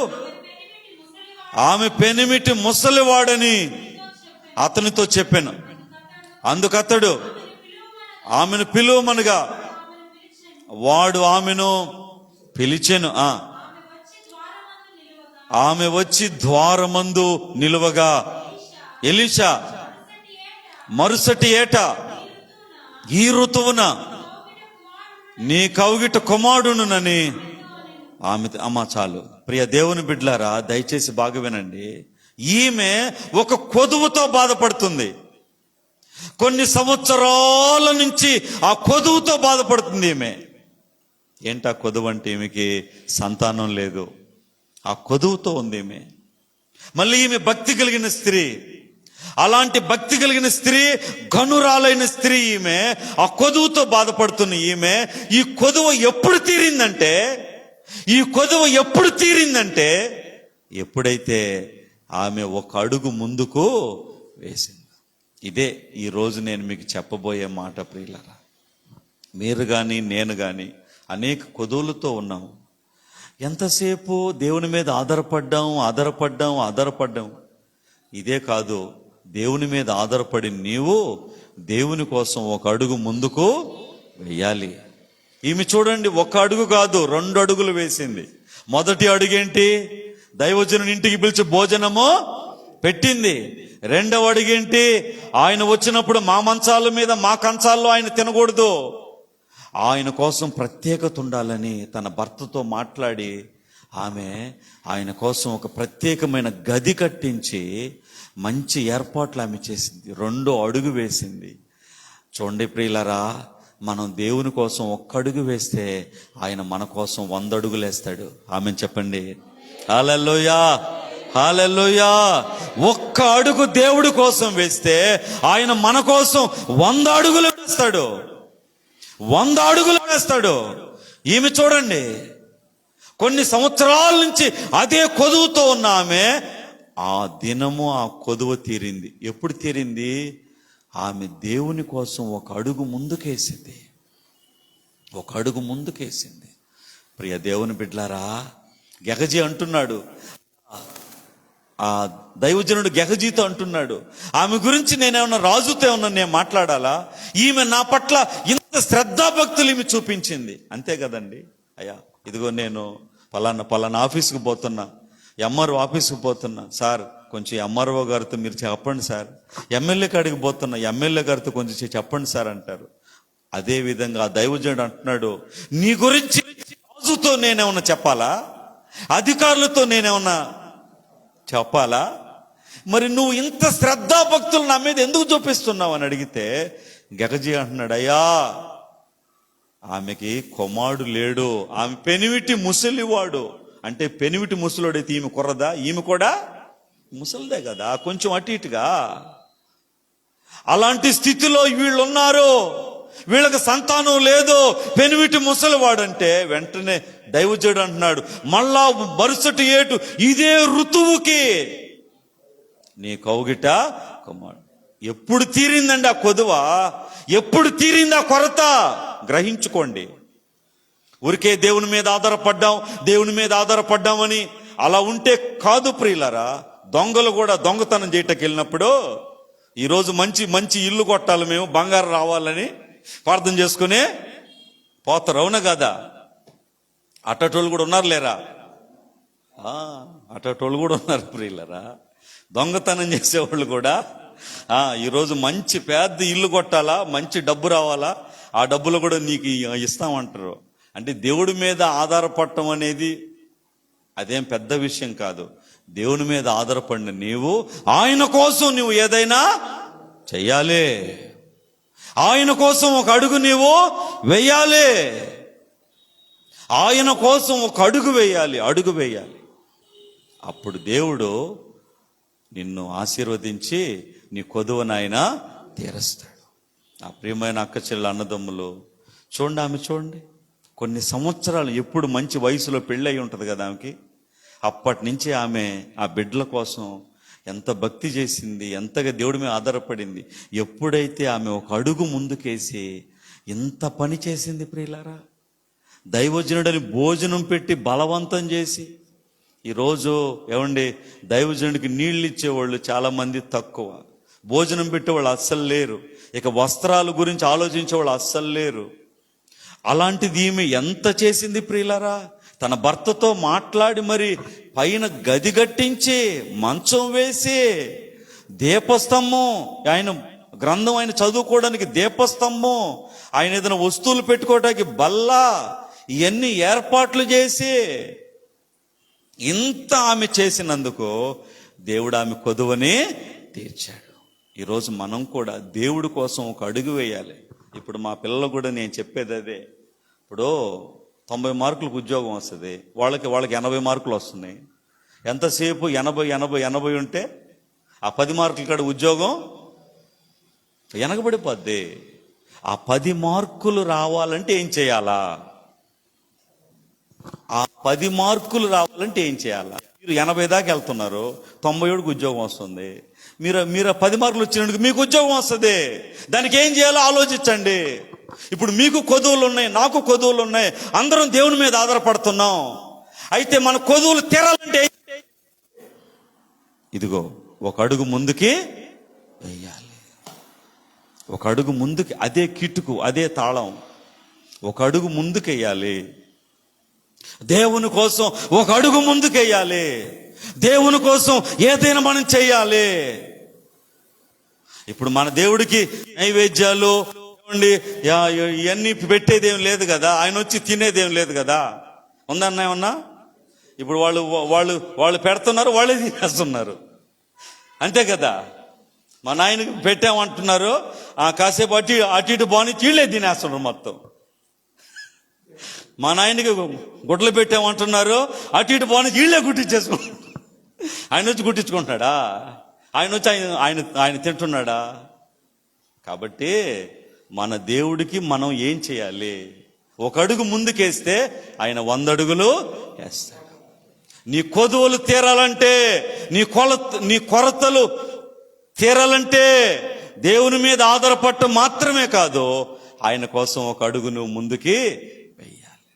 ఆమె పెనిమిటి ముసలివాడని అతనితో చెప్పాను. అందుకతడు ఆమెను పిలువమనగా వాడు ఆమెను పిలిచెను. ఆమె వచ్చి ద్వారమందు నిలువగా ఎలీషా మరుసటి ఏట ఈ ఋతువున నీ కౌగిట కుమారుడునని ఆమె చాలు. ప్రియ దేవుని బిడ్డలారా, దయచేసి బాగా వినండి. ఈమె ఒక కొదువుతో బాధపడుతుంది. కొన్ని సంవత్సరాల నుంచి ఆ కొదువుతో బాధపడుతుంది ఈమె. ఏంటా కొదువు అంటే? ఈమెకి సంతానం లేదు, ఆ కొదువుతో ఉంది ఈమె. మళ్ళీ ఈమె భక్తి కలిగిన స్త్రీ. అలాంటి భక్తి కలిగిన స్త్రీ, గనురాలైన స్త్రీ ఈమె. ఆ కొదువుతో బాధపడుతున్న ఈమె ఈ కొదువు ఎప్పుడు తీరిందంటే ఎప్పుడైతే ఆమె ఒక అడుగు ముందుకు వేసింది. ఇదే ఈరోజు నేను మీకు చెప్పబోయే మాట ప్రియులారా. మీరు కానీ నేను కానీ అనేక కొదువులతో ఉన్నాము. ఎంతసేపు దేవుని మీద ఆధారపడ్డాం. ఇదే కాదు, దేవుని మీద ఆధారపడి నీవు దేవుని కోసం ఒక అడుగు ముందుకు వెయ్యాలి. ఈమె చూడండి, ఒక అడుగు కాదు 2 అడుగులు వేసింది. మొదటి అడుగేంటి? దైవజనుని ఇంటికి పిలిచి భోజనము పెట్టింది. 2వ అడుగేంటి? ఆయన వచ్చినప్పుడు మా మంచాల మీద, మా కంచాల్లో ఆయన తినకూడదు, ఆయన కోసం ప్రత్యేకత ఉండాలని తన భర్తతో మాట్లాడి ఆమె ఆయన కోసం ఒక ప్రత్యేకమైన గది కట్టించి మంచి ఏర్పాట్లు ఆమె చేసింది. 2వ అడుగు వేసింది. చూడండి ప్రియులారా, మనం దేవుని కోసం ఒక్క అడుగు వేస్తే ఆయన మన కోసం 100 అడుగులు వేస్తాడు. ఆమెను చెప్పండి. హల్లెలూయా, హల్లెలూయా. ఒక్క అడుగు దేవుడి కోసం వేస్తే ఆయన మన కోసం 100 అడుగులు వేస్తాడు. 100 అడుగులు వేస్తాడు. ఈమె చూడండి, కొన్ని సంవత్సరాల నుంచి అదే కొదువుతో ఉన్న ఆమె ఆ దినము ఆ కొదువ తీరింది. ఎప్పుడు తీరింది? ఆమె దేవుని కోసం ఒక అడుగు ముందుకేసింది. ఒక అడుగు ముందుకేసింది. ప్రియ దేవుని బిడ్డలారా, గెహజీ అంటున్నాడు, ఆ దైవజనుడు గెహజీతో అంటున్నాడు, ఆమె గురించి నేనేమన్నా రాజుతో ఏమన్నా నేను మాట్లాడాలా? ఈమె నా పట్ల ఇంత శ్రద్ధాభక్తులు ఈమె చూపించింది. అంతే కదండి. అయ్యా ఇదిగో నేను పలానా ఆఫీస్కి పోతున్నా, ఎంఆర్ఓ ఆఫీస్కి పోతున్నా, సార్ కొంచెం ఎంఆర్ఓ గారితో మీరు చెప్పండి సార్. ఎమ్మెల్యే కాడికి పోతున్నా, ఎమ్మెల్యే గారితో కొంచెం చెప్పండి సార్ అంటారు. అదే విధంగా ఆ దైవజనుడు అంటున్నాడు, నీ గురించి రాజుతో నేనేమన్నా చెప్పాలా? అధికారులతో నేనేమన్నా చెప్పాలా? మరి నువ్వు ఇంత శ్రద్ధాభక్తులు నా మీద ఎందుకు చూపిస్తున్నావు అని అడిగితే గెహజీ అంటున్నాడు, అయ్యా ఆమెకి కుమారుడు లేడు, ఆమె పెనివిటి ముసలివాడు. అంటే పెనివిటి ముసలోడైతే ఈమె కుర్రదా? ఈమె కూడా ముసలిదే కదా, కొంచెం అటు ఇటుగా. అలాంటి స్థితిలో వీళ్ళు ఉన్నారు, వీళ్ళకి సంతానం లేదు, పెనివిటి ముసలివాడంటే వెంటనే దైవజనుడు అంటున్నాడు, మళ్ళా మరుసటి ఏటు ఇదే ఋతువుకి నీ కౌగిట కుమారుడు. ఎప్పుడు తీరిందండి ఆ కొదువ? ఎప్పుడు తీరింది ఆ కొరత? గ్రహించుకోండి. ఊరికే దేవుని మీద ఆధారపడ్డామని అలా ఉంటే కాదు ప్రియులారా. దొంగలు కూడా దొంగతనం చేయటకి వెళ్ళినప్పుడు, ఈరోజు మంచి ఇల్లు కొట్టాలి, మేము బంగారం రావాలని ప్రార్థన చేసుకుని పోతారు, అవునా కదా? అట్టటోళ్ళు కూడా ఉన్నారు లేరా? అట్టటోళ్ళు కూడా ఉన్నారు ప్రియులరా. దొంగతనం చేసేవాళ్ళు కూడా ఈరోజు మంచి పెద్ద ఇల్లు కొట్టాలా, మంచి డబ్బు రావాలా, ఆ డబ్బులు కూడా నీకు ఇస్తామంటారు. అంటే దేవుడి మీద ఆధారపడటం అనేది అదేం పెద్ద విషయం కాదు. దేవుని మీద ఆధారపడిన నీవు ఆయన కోసం నువ్వు ఏదైనా చెయ్యాలి, ఆయన కోసం ఒక అడుగు నీవు వేయాలి, ఆయన కోసం ఒక అడుగు వేయాలి. అప్పుడు దేవుడు నిన్ను ఆశీర్వదించి నీ కొదువనైనా తీరుస్తాడు. ఆ ప్రియమైన అక్క చెల్లెలు అన్నదమ్ములు చూడండి, కొన్ని సంవత్సరాలు, ఎప్పుడు మంచి వయసులో పెళ్ళి అయి ఉంటుంది కదా ఆమెకి, అప్పటి నుంచి ఆమె ఆ బిడ్డల కోసం ఎంత భక్తి చేసింది, ఎంతగా దేవుడి మీద ఆధారపడింది. ఎప్పుడైతే ఆమె ఒక అడుగు ముందుకేసి ఇంత పని చేసింది ప్రియులారా, దైవజనుడిని భోజనం పెట్టి బలవంతం చేసి, ఈరోజు ఏమండి దైవజనుడికి నీళ్ళు ఇచ్చేవాళ్ళు చాలామంది తక్కువ, భోజనం పెట్టేవాళ్ళు అస్సలు లేరు, ఇక వస్త్రాల గురించి ఆలోచించేవాళ్ళు అస్సలు లేరు. అలాంటిది ఈమె ఎంత చేసింది ప్రియులారా, తన భర్తతో మాట్లాడి మరి పైన గది కట్టించి మంచం వేసి దీపస్తంభం, ఆయన గ్రంథం ఆయన చదువుకోవడానికి దీపస్తంభం, ఆయన ఏదైనా వస్తువులు పెట్టుకోవడానికి బల్ల, ఇవన్నీ ఏర్పాట్లు చేసి ఇంత ఆమె చేసినందుకు దేవుడు ఆమె కొదువని తీర్చాడు. ఈరోజు మనం కూడా దేవుడి కోసం ఒక అడుగు వేయాలి. ఇప్పుడు మా పిల్లలు కూడా నేను చెప్పేది అదే. ఇప్పుడు 90 మార్కులకు ఉద్యోగం వస్తుంది, వాళ్ళకి 80 మార్కులు వస్తున్నాయి. ఎంతసేపు 80 ఉంటే ఆ 10 మార్కుల కాడ ఉద్యోగం వెనకబడిపోద్ది. ఆ 10 మార్కులు రావాలంటే ఏం చేయాలా? ఆ 10 మార్కులు రావాలంటే ఏం చేయాలా? మీరు 80 దాకా వెళ్తున్నారు, 97కి ఉద్యోగం వస్తుంది. మీరు 10 మార్కులు వచ్చినందుకు మీకు ఉద్యోగం వస్తుంది. దానికి ఏం చేయాలో ఆలోచించండి. ఇప్పుడు మీకు కొదువులు ఉన్నాయి, నాకు కొదువులు ఉన్నాయి, అందరం దేవుని మీద ఆధారపడుతున్నాం. అయితే మన కొదువులు తీరాలంటే ఇదిగో ఒక అడుగు ముందుకి వేయాలి. ఒక అడుగు ముందుకి, అదే కిటుకు, అదే తాళం. ఒక అడుగు ముందుకెయ్యాలి. దేవుని కోసం ఒక అడుగు ముందుకెయ్యాలి. దేవుని కోసం ఏదైనా మనం చెయ్యాలి. ఇప్పుడు మన దేవుడికి నైవేద్యాలు ఇవన్నీ పెట్టేదేం లేదు కదా, ఆయన వచ్చి తినేదేం లేదు కదా. ఉందన్నా ఏమన్నా? ఇప్పుడు వాళ్ళు పెడుతున్నారు, వాళ్ళే తినేస్తున్నారు, అంతే కదా. మా నాయనకి పెట్టామంటున్నారు, కాసేపు అటు ఇటు బాని వీళ్ళే తినేస్తున్నారు మొత్తం. మా నాయనకి గుడ్లు పెట్టామంటున్నారు, అటు ఇటు బాని వీళ్ళే గుట్టించేసుకుంటారు. ఆయన వచ్చి గుట్టించుకుంటున్నాడా? ఆయన వచ్చి ఆయన తింటున్నాడా? కాబట్టి మన దేవుడికి మనం ఏం చేయాలి? ఒక అడుగు ముందుకేస్తే ఆయన 100 అడుగులు వేస్తాడు. నీ కొదువులు తీరాలంటే, నీ కొరతలు తీరాలంటే దేవుని మీద ఆధారపడటం మాత్రమే కాదు, ఆయన కోసం ఒక అడుగు నువ్వు ముందుకి వెయ్యాలి.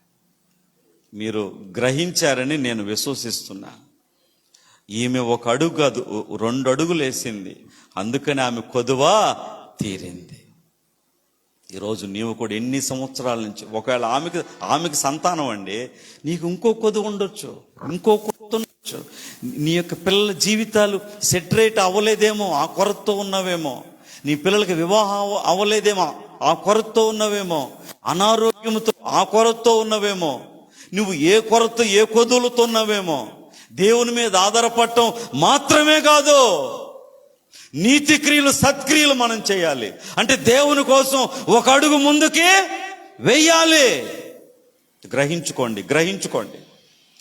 మీరు గ్రహించారని నేను విశ్వసిస్తున్నా. ఈమె ఒక అడుగు కాదు, 2 అడుగులు వేసింది. అందుకని ఆమె కొదువ తీరింది. ఈరోజు నీవు కూడా ఎన్ని సంవత్సరాల నుంచి, ఒకవేళ ఆమెకి సంతానం అండి, నీకు ఇంకో కొదువ ఉండొచ్చు, ఇంకో కొరత ఉండొచ్చు. నీ యొక్క పిల్లల జీవితాలు సెటరేట్ అవ్వలేదేమో, ఆ కొరతతో ఉన్నవేమో. నీ పిల్లలకి వివాహం అవ్వలేదేమో, ఆ కొరతతో ఉన్నవేమో. అనారోగ్యంతో ఆ కొరతతో ఉన్నవేమో. నువ్వు ఏ కొరత, ఏ కొదువులతో ఉన్నవేమో. దేవుని మీద ఆధారపడటం మాత్రమే కాదు, నీతి క్రియలు, సత్క్రియలు మనం చేయాలి. అంటే దేవుని కోసం ఒక అడుగు ముందుకి వెయ్యాలి. గ్రహించుకోండి.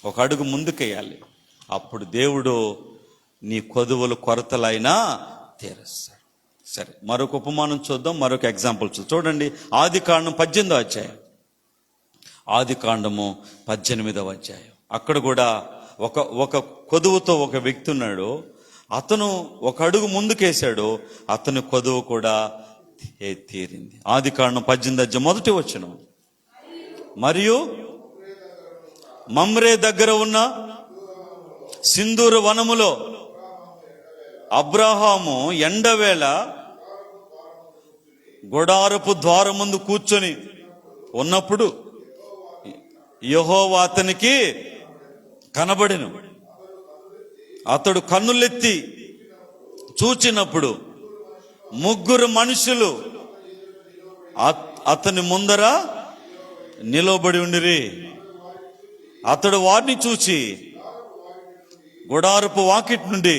ఒక అడుగు ముందుకేయాలి. అప్పుడు దేవుడు నీ కొదువులు, కొరతలైనా తీరుస్తాడు. సరే, మరొక ఉపమానం చూద్దాం, మరొక ఎగ్జాంపుల్ చూడండి. ఆదికాండం 18వ అధ్యాయం. ఆదికాండము 18వ అధ్యాయం. అక్కడ కూడా ఒక కొదువుతో ఒక వ్యక్తి ఉన్నాడు. అతను ఒక అడుగు ముందుకేశాడు, అతని కొదువు కూడా తీరింది. ఆదికాండం 18వ అధ్యాయం 1వ వచనం. మరియు మమ్రే దగ్గర ఉన్న సింధూర వనములో అబ్రహాము ఎండవేళ గుడారపు ద్వారం ముందు కూర్చొని ఉన్నప్పుడు యెహోవా అతనికి కనబడెను. అతడు కన్నులెత్తి చూచినప్పుడు 3 మనుషులు అతని ముందర నిలబడి ఉండిరి. అతడు వారిని చూచి గుడారపు వాకిట్ నుండి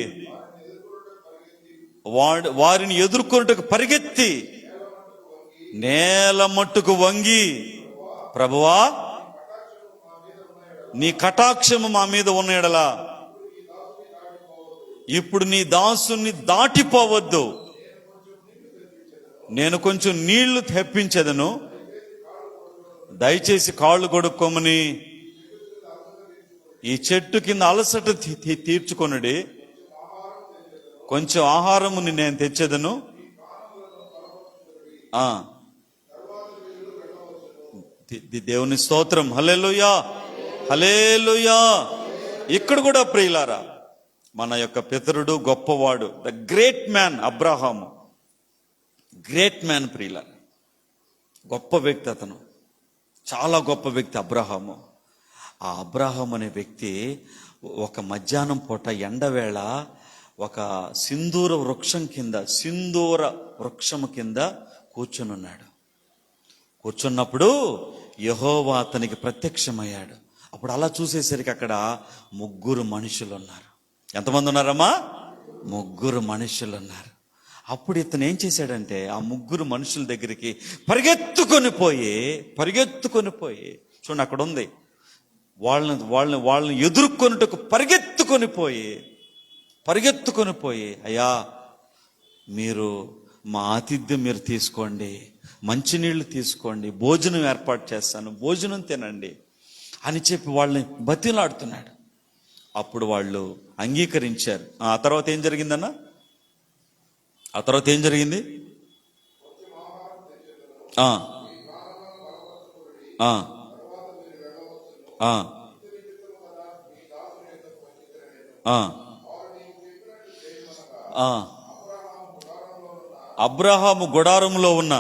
వారిని ఎదుర్కొనుటకు పరిగెత్తి నేల మట్టుకు వంగి, ప్రభువా, నీ కటాక్షము మా మీద ఉన్న ఎడలా ఇప్పుడు నీ దాసుని దాటిపోవద్దు, నేను కొంచెం నీళ్లు తెప్పించదను, దయచేసి కాళ్ళు కొడుక్కోమని ఈ చెట్టు కింద అలసట తీర్చుకొనుడి, కొంచెం ఆహారముని నేను తెచ్చేదను. దేవుని స్తోత్రం. హల్లెలూయా, హల్లెలూయా. ఇక్కడ కూడా ప్రియులారా, మన యొక్క పితరుడు గొప్పవాడు, the great man Abraham. Great man ప్రియులారా, గొప్ప వ్యక్తి. అతను చాలా గొప్ప వ్యక్తి అబ్రహాము. ఆ అబ్రహాం అనే వ్యక్తి ఒక మధ్యాహ్నం పూట ఎండవేళ ఒక సింధూర వృక్షము కింద కూర్చునున్నాడు. కూర్చున్నప్పుడు యెహోవా అతనికి ప్రత్యక్షమయ్యాడు. అప్పుడు అలా చూసేసరికి అక్కడ 3 మనుషులు ఉన్నారు. ఎంతమంది ఉన్నారమ్మా? 3 మనుషులు ఉన్నారు. అప్పుడు ఇతను ఏం చేశాడంటే, ఆ 3 మనుషుల దగ్గరికి పరిగెత్తుకొని పోయి చూడండి, అక్కడ ఉంది, వాళ్ళని ఎదుర్కొనుటకు పరిగెత్తుకొని పోయి, అయ్యా, మీరు మా ఆతిథ్యం మీరు తీసుకోండి, మంచినీళ్ళు తీసుకోండి, భోజనం ఏర్పాటు చేస్తాను, భోజనం తినండి అని చెప్పి వాళ్ళని బతిలాడుతున్నాడు. అప్పుడు వాళ్ళు అంగీకరించారు. ఆ తర్వాత ఏం జరిగిందన్న? ఆ తర్వాత ఏం జరిగింది? అబ్రహాము గుడారంలో ఉన్న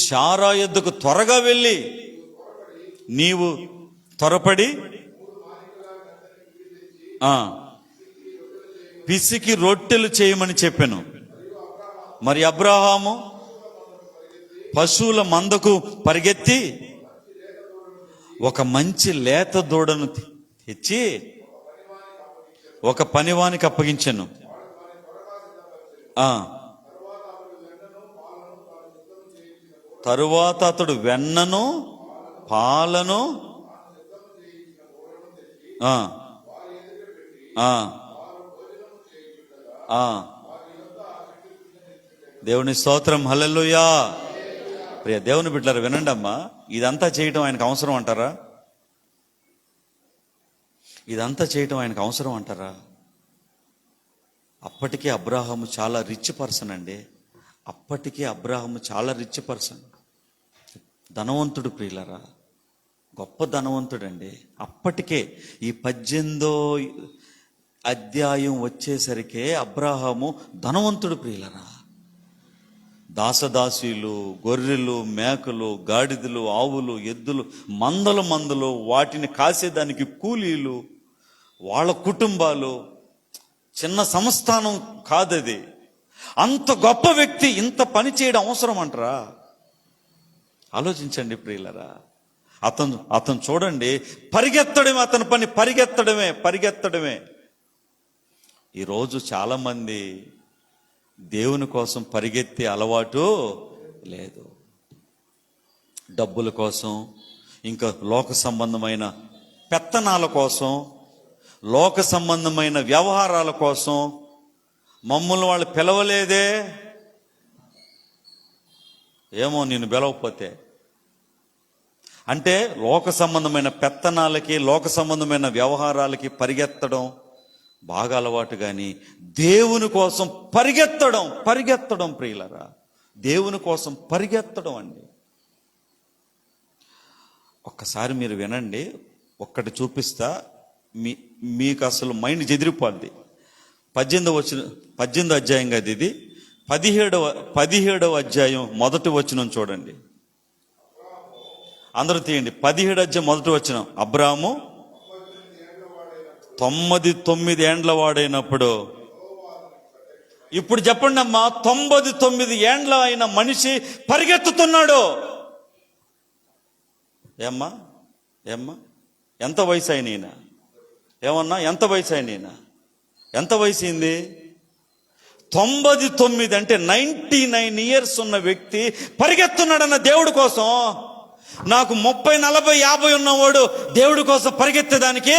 శారా యొద్దకు త్వరగా వెళ్ళి నీవు త్వరపడి పిసికి రొట్టెలు చేయమని చెప్పాను. మరి అబ్రహాము పశువుల మందకు పరిగెత్తి ఒక మంచి లేత దూడను తెచ్చి ఒక పనివానికి అప్పగించాను. తరువాత అతడు వెన్నను పాలను దేవుని స్తోత్రం. హల్లెలూయా. ప్రియ దేవుని బిడ్డలారా, వినండి అమ్మా, ఇదంతా చేయటం ఆయనకు అవసరం అంటారా? ఇదంతా చేయటం ఆయనకు అవసరం అంటారా? అప్పటికే అబ్రహాము చాలా రిచ్ పర్సన్ అండి. అప్పటికే అబ్రాహాము చాలా రిచ్ పర్సన్, ధనవంతుడు ప్రియులరా, గొప్ప ధనవంతుడండి. అప్పటికే ఈ 18వ అధ్యాయం వచ్చేసరికే అబ్రాహాము ధనవంతుడు ప్రియులరా. దాసదాసీలు, గొర్రెలు, మేకలు, గాడిదలు, ఆవులు, ఎద్దులు, మందలు, వాటిని కాసేదానికి కూలీలు, వాళ్ళ కుటుంబాలు, చిన్న సంస్థానం కాదది. అంత గొప్ప వ్యక్తి ఇంత పని చేయడం అవసరం అంటారా? ఆలోచించండి ప్రియులరా. అతను చూడండి, పరిగెత్తడమే అతని పని, పరిగెత్తడమే. ఈరోజు చాలామంది దేవుని కోసం పరిగెత్తే అలవాటు లేదు. డబ్బుల కోసం, ఇంకా లోక సంబంధమైన పెత్తనాల కోసం, లోక సంబంధమైన వ్యవహారాల కోసం. మమ్మల్ని వాళ్ళు పిలవలేదే, ఏమో నేను పిలవకపోతే అంటే లోక సంబంధమైన పెత్తనాలకి, లోక సంబంధమైన వ్యవహారాలకి పరిగెత్తడం బాగా అలవాటు. కానీ దేవుని కోసం పరిగెత్తడం ప్రియులరా, దేవుని కోసం పరిగెత్తడం అండి. ఒక్కసారి మీరు వినండి, ఒక్కటి చూపిస్తా, మీకు అసలు మైండ్ చెదిరిపోద్ది. 18వ అధ్యాయం కదా ఇది. 17వ అధ్యాయం మొదటి వచనం చూడండి. అందరూ తీయండి. 17వ అధ్యాయం మొదటి వచనం. అబ్రాహాము 99 ఏండ్ల వాడైనప్పుడు. ఇప్పుడు చెప్పండి అమ్మా, 99 ఏండ్ల అయిన మనిషి పరిగెత్తుతున్నాడు. ఏమ్మా ఎంత వయసు అయిన ఈయన? ఏమన్నా ఎంత వయసు అయిన ఈయన? ఎంత వయసు అయింది? 99 అంటే 99 ఇయర్స్ ఉన్న వ్యక్తి పరిగెత్తున్నాడన్న దేవుడి కోసం. నాకు 30, 40, 50 ఉన్నవాడు దేవుడి కోసం పరిగెత్తేదానికి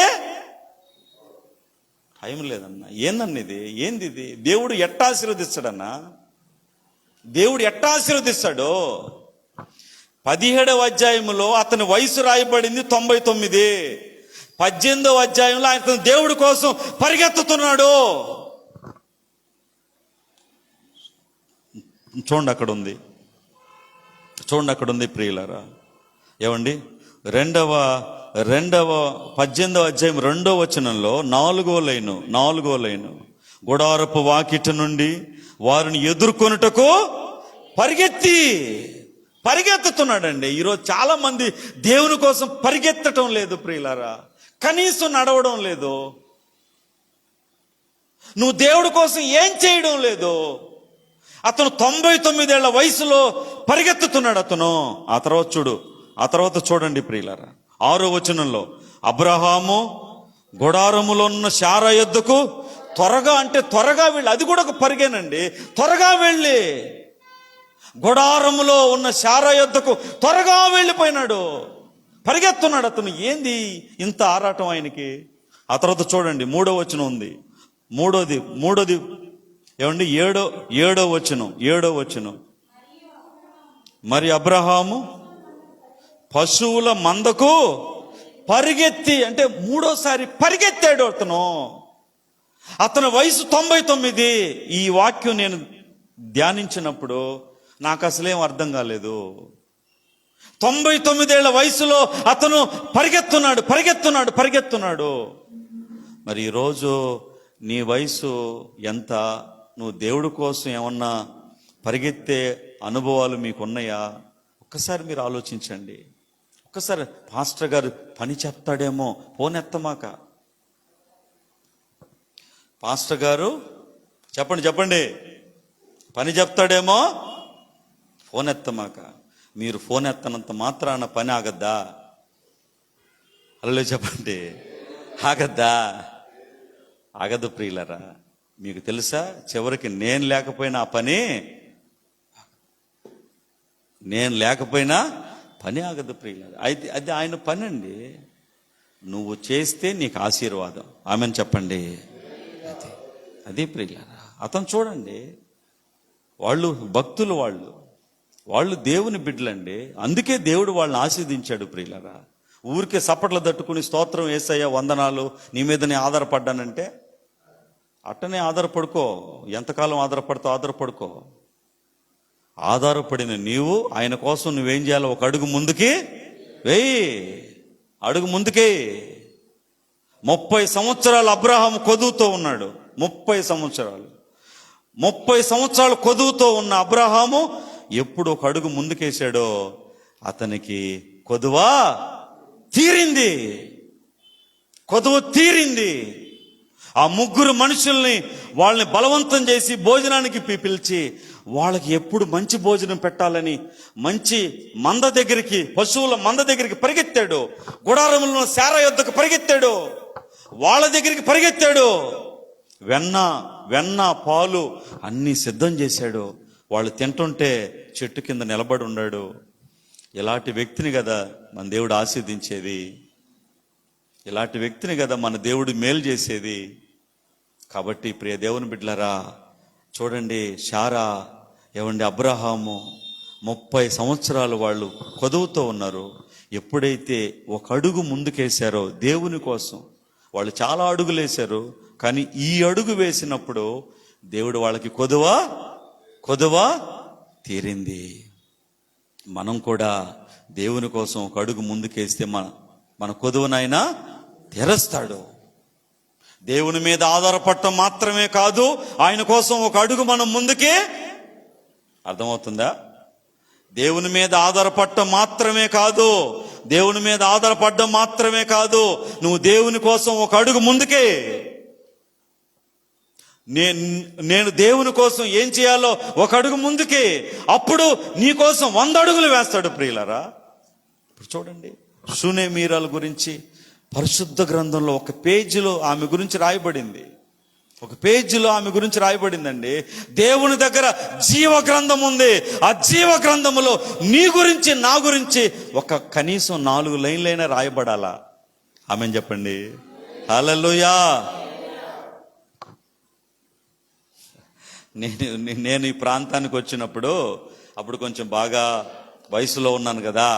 టైం లేదన్నా. ఏంది ఇది? దేవుడు ఎట్టా ఆశీర్వదిస్తాడన్నా? దేవుడు ఎట్టా ఆశీర్వదిస్తాడు? 17వ అధ్యాయంలో అతని వయసు రాయబడింది 99. 18వ అధ్యాయంలో ఆయన దేవుడి కోసం పరిగెత్తుతున్నాడు. చూడండి అక్కడ ఉంది ప్రియులారా. ఏమండి, 18వ అధ్యాయం 2వ వచనంలో 4వ లైను, గుడారపు వాకిట నుండి వారిని ఎదుర్కొనుటకు పరిగెత్తుతున్నాడండి. ఈరోజు చాలా మంది దేవుని కోసం పరిగెత్తటం లేదు ప్రియులారా, కనీసం నడవడం లేదు. నువ్వు దేవుడి కోసం ఏం చేయడం లేదు. అతను 99 ఏళ్ల వయసులో పరిగెత్తుతున్నాడు అతను. ఆ తర్వాత చూడండి ప్రియులారా, 6వ వచనంలో అబ్రహాము గుడారములో ఉన్న శారా యొద్దకు త్వరగా వెళ్ళి, అది కూడా ఒక పరిగేనండి, త్వరగా వెళ్ళి గుడారములో ఉన్న శారా యొద్దకు త్వరగా వెళ్ళిపోయినాడు. పరిగెత్తున్నాడు అతను. ఏంది ఇంత ఆరాటం ఆయనకి? ఆ తర్వాత చూడండి 3వ వచనం ఉంది. మూడోది ఏమండి, 7వ వచనం. మరి అబ్రహాము పశువుల మందకు పరిగెత్తి, అంటే 3వసారి పరిగెత్తాడు అతని వయసు 99. ఈ వాక్యం నేను ధ్యానించినప్పుడు నాకు అసలేం అర్థం కాలేదు. 99 ఏళ్ల వయసులో అతను పరిగెత్తున్నాడు. మరి ఈరోజు నీ వయసు ఎంత? నువ్వు దేవుడి కోసం ఏమన్నా పరిగెత్తే అనుభవాలు మీకున్నాయా? ఒక్కసారి మీరు ఆలోచించండి. ఒక్కసారి పాస్టర్ గారు పని చెప్తాడేమో ఫోన్ ఎత్తమాక. పాస్టర్ గారు చెప్పండి పని చెప్తాడేమో ఫోన్ ఎత్తమాక. మీరు ఫోన్ ఎత్తనంత మాత్రాన పని ఆగద్దా? అలా చెప్పండి, ఆగద్దా? ఆగదు ప్రియులరా. మీకు తెలుసా, చివరికి నేను లేకపోయినా పని ఆగదు ప్రియులరా. అయితే అది ఆయన పని అండి. నువ్వు చేస్తే నీకు ఆశీర్వాదం. ఆమెను చెప్పండి. అది ప్రియులరా. అతను చూడండి, వాళ్ళు భక్తులు, వాళ్ళు దేవుని బిడ్డలండి. అందుకే దేవుడు వాళ్ళని ఆశీర్వదించాడు ప్రియులరా. ఊరికే సపట్లు తట్టుకుని స్తోత్రం యేసయ్య వందనాలు, నీ మీద నేను ఆధారపడ్డానంటే అట్టనే ఆధారపడుకో. ఎంతకాలం ఆధారపడతావు? ఆధారపడుకో. ఆధారపడిన నీవు ఆయన కోసం నువ్వేం చేయాలో ఒక అడుగు ముందుకి వేయి, అడుగు ముందుకే. 30 సంవత్సరాలు అబ్రహాము కొదువుతో ఉన్నాడు. 30 సంవత్సరాలు కొదువుతో ఉన్న అబ్రహాము ఎప్పుడు ఒక అడుగు ముందుకేశాడో అతనికి కొదువ తీరింది. ఆ 3 మనుషుల్ని వాళ్ళని బలవంతం చేసి భోజనానికి పిలిచి వాళ్ళకి ఎప్పుడు మంచి భోజనం పెట్టాలని మంచి మంద దగ్గరికి, పశువుల మంద దగ్గరికి పరిగెత్తాడు. గుడారములను శార యొద్దకు పరిగెత్తాడు, వాళ్ళ దగ్గరికి పరిగెత్తాడు. వెన్న పాలు అన్నీ సిద్ధం చేశాడు. వాళ్ళు తింటుంటే చెట్టు కింద నిలబడి ఉన్నాడు. ఇలాంటి వ్యక్తిని కదా మన దేవుడు ఆశీర్దించేది, ఇలాంటి వ్యక్తిని కదా మన దేవుడు మేలు చేసేది. కాబట్టి ప్రియ దేవుని బిడ్డలారా, చూడండి, శారా అబ్రహాము 30 సంవత్సరాలు వాళ్ళు కొదువుతో ఉన్నారు. ఎప్పుడైతే ఒక అడుగు ముందుకేశారో దేవుని కోసం, వాళ్ళు చాలా అడుగులు వేశారు, కానీ ఈ అడుగు వేసినప్పుడు దేవుడు వాళ్ళకి కొదువ తీరింది. మనం కూడా దేవుని కోసం ఒక అడుగు ముందుకేస్తే మన కొదువనైనా తెరస్తాడు. దేవుని మీద ఆధారపడటం మాత్రమే కాదు, ఆయన కోసం ఒక అడుగు మనం ముందుకే. అర్థమవుతుందా? దేవుని మీద ఆధారపడటం మాత్రమే కాదు, నువ్వు దేవుని కోసం ఒక అడుగు ముందుకే. నేను దేవుని కోసం ఏం చేయాలో ఒక అడుగు ముందుకే, అప్పుడు నీ కోసం 100 అడుగులు వేస్తాడు. ప్రియులారా, ఇప్పుడు చూడండి, షూనేమీరాల గురించి పరిశుద్ధ గ్రంథంలో ఒక పేజీలో ఆమె గురించి రాయబడిందండి. దేవుని దగ్గర జీవ గ్రంథం ఉంది. ఆ జీవ గ్రంథములో నీ గురించి, నా గురించి ఒక కనీసం 4 లైన్లైనా రాయబడాలా? ఆమెన్ చెప్పండి. హల్లెలూయా. నేను ఈ ప్రాంతానికి వచ్చినప్పుడు అప్పుడు కొంచెం బాగా వయసులో ఉన్నాను కదా,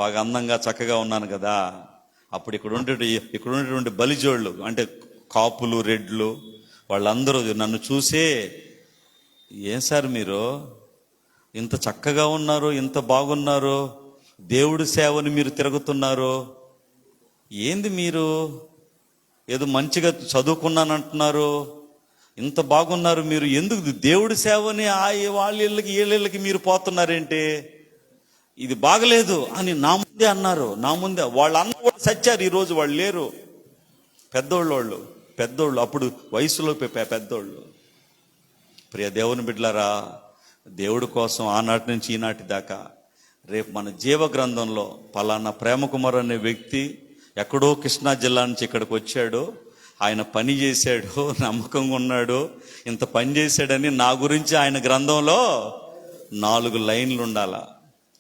బాగా అందంగా చక్కగా ఉన్నాను కదా. అప్పుడు ఇక్కడ ఉండేటువంటి బలిజోళ్ళు అంటే కాపులు, రెడ్లు, వాళ్ళందరూ నన్ను చూసే, ఏం సార్ మీరు ఇంత చక్కగా ఉన్నారు, ఇంత బాగున్నారు, దేవుడి సేవని మీరు తిరుగుతున్నారు, ఏంది మీరు ఏదో మంచిగా చదువుకున్నానంటున్నారు, ఇంత బాగున్నారు, మీరు ఎందుకు దేవుడి సేవని వాళ్ళ ఇళ్ళకి మీరు పోతున్నారేంటి, ఇది బాగలేదు అని నా ముందే అన్నారు. వాళ్ళు అన్న కూడా సచ్చారు. ఈరోజు వాళ్ళు లేరు. పెద్దోళ్ళు అప్పుడు వయసులో పెద్దోళ్ళు. ప్రియ దేవుని బిడ్డలారా, దేవుడి కోసం ఆనాటి నుంచి ఈనాటి దాకా రేపు మన జీవ గ్రంథంలో పలానా ప్రేమకుమార్ అనే వ్యక్తి ఎక్కడో కృష్ణా జిల్లా నుంచి ఇక్కడికి వచ్చాడు, ఆయన పని చేశాడు, నమ్మకంగా ఉన్నాడు, ఇంత పని చేశాడని నా గురించి ఆయన గ్రంథంలో 4 లైన్లు ఉండాలా.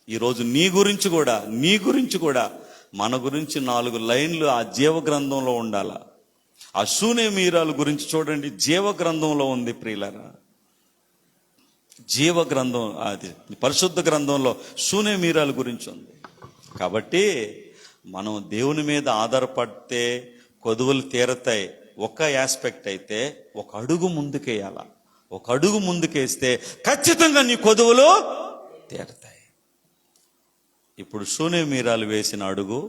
ఈరోజు నీ గురించి కూడా మన గురించి 4 లైన్లు ఆ జీవ గ్రంథంలో ఉండాలా. ఆ షూనేమీరాల గురించి చూడండి, జీవ గ్రంథంలో ఉంది ప్రియులారా. జీవ గ్రంథం, అది పరిశుద్ధ గ్రంథంలో షూనేమీరాల గురించి ఉంది. కాబట్టి మనం దేవుని మీద ఆధారపడితే కొదువులు తీరతాయి. ఒక ఆస్పెక్ట్ అయితే ఒక అడుగు ముందుకేయాల. ఒక అడుగు ముందుకేస్తే ఖచ్చితంగా నీ కొదువులు తీరతాయి. ఇప్పుడు షూనేమీరాలు వేసిన అడుగు,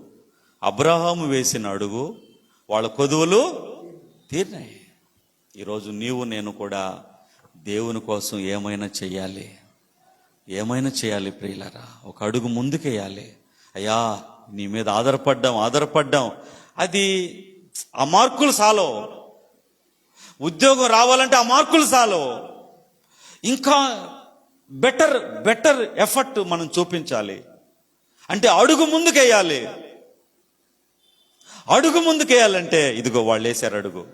అబ్రహాము వేసిన అడుగు, వాళ్ళ కొదువులు తీరినాయి. ఈరోజు నీవు నేను కూడా దేవుని కోసం ఏమైనా చేయాలి ప్రియులారా. ఒక అడుగు ముందుకేయాలి. అయ్యా, నీ మీద ఆధారపడ్డాం, అది ఆ మార్కులు చాలు. ఉద్యోగం రావాలంటే ఆ మార్కులు చాలు. ఇంకా బెటర్ ఎఫర్ట్ మనం చూపించాలి. అంటే అడుగు ముందుకేయాలంటే ఇదిగో వాళ్ళు వేశారు అడుగు.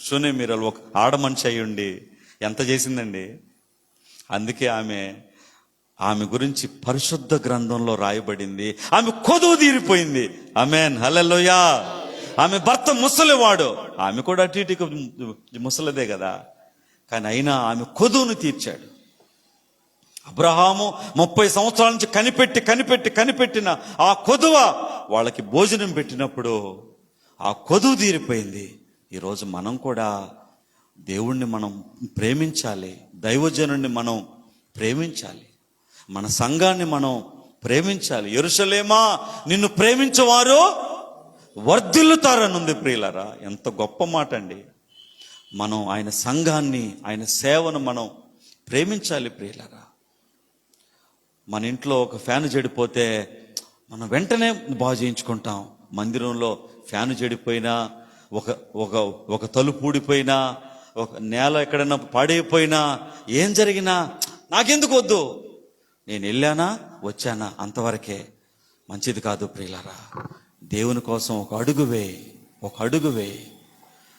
షూనేమీరాలు ఒక ఆడ మనిషి అయ్యుండి ఎంత చేసిందండి. అందుకే ఆమె గురించి పరిశుద్ధ గ్రంథంలో రాయబడింది. ఆమె కొదువు తీరిపోయింది. ఆమేన్, హల్లెలూయా. ఆమె భర్త ముసలివాడు, ఆమె కూడా అటు ఇటు ముసలిదే కదా, కానీ అయినా ఆమె కొదువును తీర్చాడు. అబ్రహాము 30 సంవత్సరాల నుంచి కనిపెట్టిన ఆ కొదువ వాళ్ళకి భోజనం పెట్టినప్పుడు ఆ కొదువు తీరిపోయింది. ఈరోజు మనం కూడా దేవుణ్ణి మనం ప్రేమించాలి, దైవజనుణ్ణి మనం ప్రేమించాలి, మన సంఘాన్ని మనం ప్రేమించాలి. యెరూషలేమా, నిన్ను ప్రేమించేవారు వర్ధిల్లుతారనుంది ప్రియులారా. ఎంత గొప్ప మాట అండి. మనం ఆయన సంఘాన్ని, ఆయన సేవను మనం ప్రేమించాలి ప్రియులారా. మన ఇంట్లో ఒక ఫ్యాన్ చెడిపోతే మనం వెంటనే బాగు చేయించుకుంటాం. మందిరంలో ఫ్యాన్ చెడిపోయినా, ఒక తలుపు ఊడిపోయినా, ఒక నేల ఎక్కడైనా పాడైపోయినా, ఏం జరిగినా నాకెందుకు వద్దు, నేను వెళ్ళానా వచ్చానా అంతవరకే. మంచిది కాదు ప్రియులారా. దేవుని కోసం ఒక అడుగు వేయి.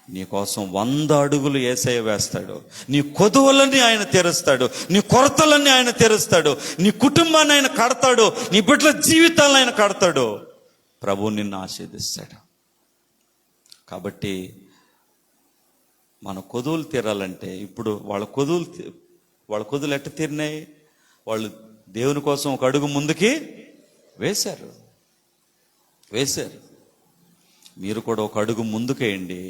నీ కోసం 100 అడుగులు యేసయ్య వేస్తాడు. నీ కొదువులన్నీ ఆయన తీరుస్తాడు, నీ కొరతలన్నీ ఆయన తీరుస్తాడు, నీ కుటుంబాన్ని ఆయన కడతాడు, నీ బిడ్డల జీవితాలను ఆయన కడతాడు. ప్రభువు నిన్ను ఆశీర్వదిస్తాడు. కాబట్టి మన కొదువులు తీరాలంటే, ఇప్పుడు వాళ్ళ కొదువులు ఎట్ట తీరినాయి? వాళ్ళు దేవుని కోసం ఒక అడుగు ముందుకి వేశారు. మీరు కూడా ఒక అడుగు ముందుకేయండి,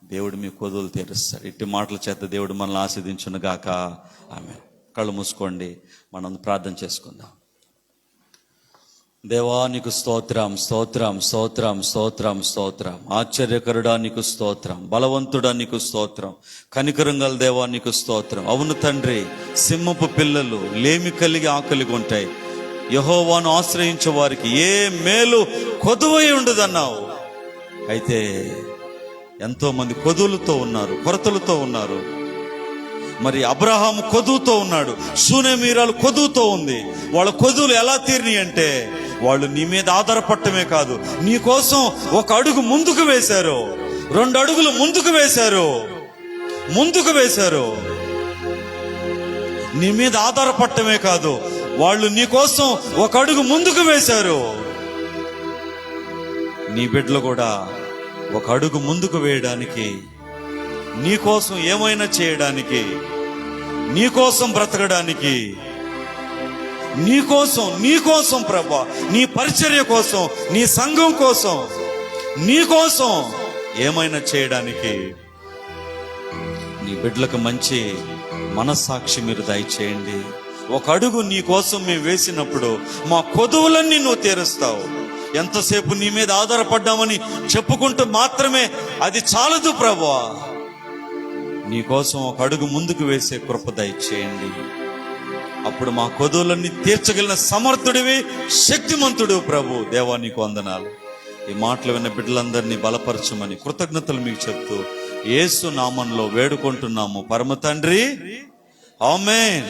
దేవుడు మీ కొదువులు తీరుస్తాడు. ఇట్టి మాటల చేత దేవుడు మనల్ని ఆశీర్వదించును గాక. ఆమేన్. కళ్ళు మూసుకోండి, మనం ప్రార్థన చేసుకుందాం. దేవా నీకు స్తోత్రం, ఆశ్చర్యకరుడా నీకు స్తోత్రం, బలవంతుడా నీకు స్తోత్రం, కనికరం గల దేవా నీకు స్తోత్రం. అవును తండ్రి, సింహపు పిల్లలు లేమి కలిగి ఆకలిగా ఉంటాయి, యెహోవాను ఆశ్రయించే వారికి ఏ మేలు కొదువై ఉండదన్నావు. అయితే ఎంతో మంది కొదువులతో ఉన్నారు, కొరతలతో ఉన్నారు. మరి అబ్రహాము కొదువుతో ఉన్నాడు, షూనేమీరాలు కొదువుతో ఉంది. వాళ్ళ కొదువులు ఎలా తీరినాయి అంటే, వాళ్ళు నీ మీద ఆధారపడటమే కాదు, నీ కోసం ఒక అడుగు ముందుకు వేశారు, 2 అడుగులు ముందుకు వేశారు. నీ మీద ఆధారపడటమే కాదు, వాళ్ళు నీ కోసం ఒక అడుగు ముందుకు వేశారు. నీ బిడ్డలు కూడా ఒక అడుగు ముందుకు వేయడానికి, నీ కోసం ఏమైనా చేయడానికి, నీ కోసం బ్రతకడానికి, నీ కోసం ప్రభువా, నీ పరిచర్య కోసం, నీ సంఘం కోసం, నీ కోసం ఏమైనా చేయడానికి నీ బిడ్డలకు మంచి మనస్సాక్షి మీరు దయచేయండి. ఒక అడుగు నీ కోసం మేము వేసినప్పుడు మా కొదువులన్నీ నువ్వు తీరుస్తావు. ఎంతసేపు నీ మీద ఆధారపడ్డామని చెప్పుకుంటూ మాత్రమే అది చాలదు ప్రభువా. నీ కోసం ఒక అడుగు ముందుకు వేసే కృప దయచేయండి. అప్పుడు మా కొదువులన్నీ తీర్చగలిగిన సమర్థుడివి, శక్తిమంతుడు ప్రభు. దేవా నీకు వందనాలు. ఈ మాటలు విన్న బిడ్డలందరినీ బలపరచమని కృతజ్ఞతలు మీకు చెప్తూ యేసు నామంలో వేడుకుంటున్నాము పరమ తండ్రి. ఆమేన్.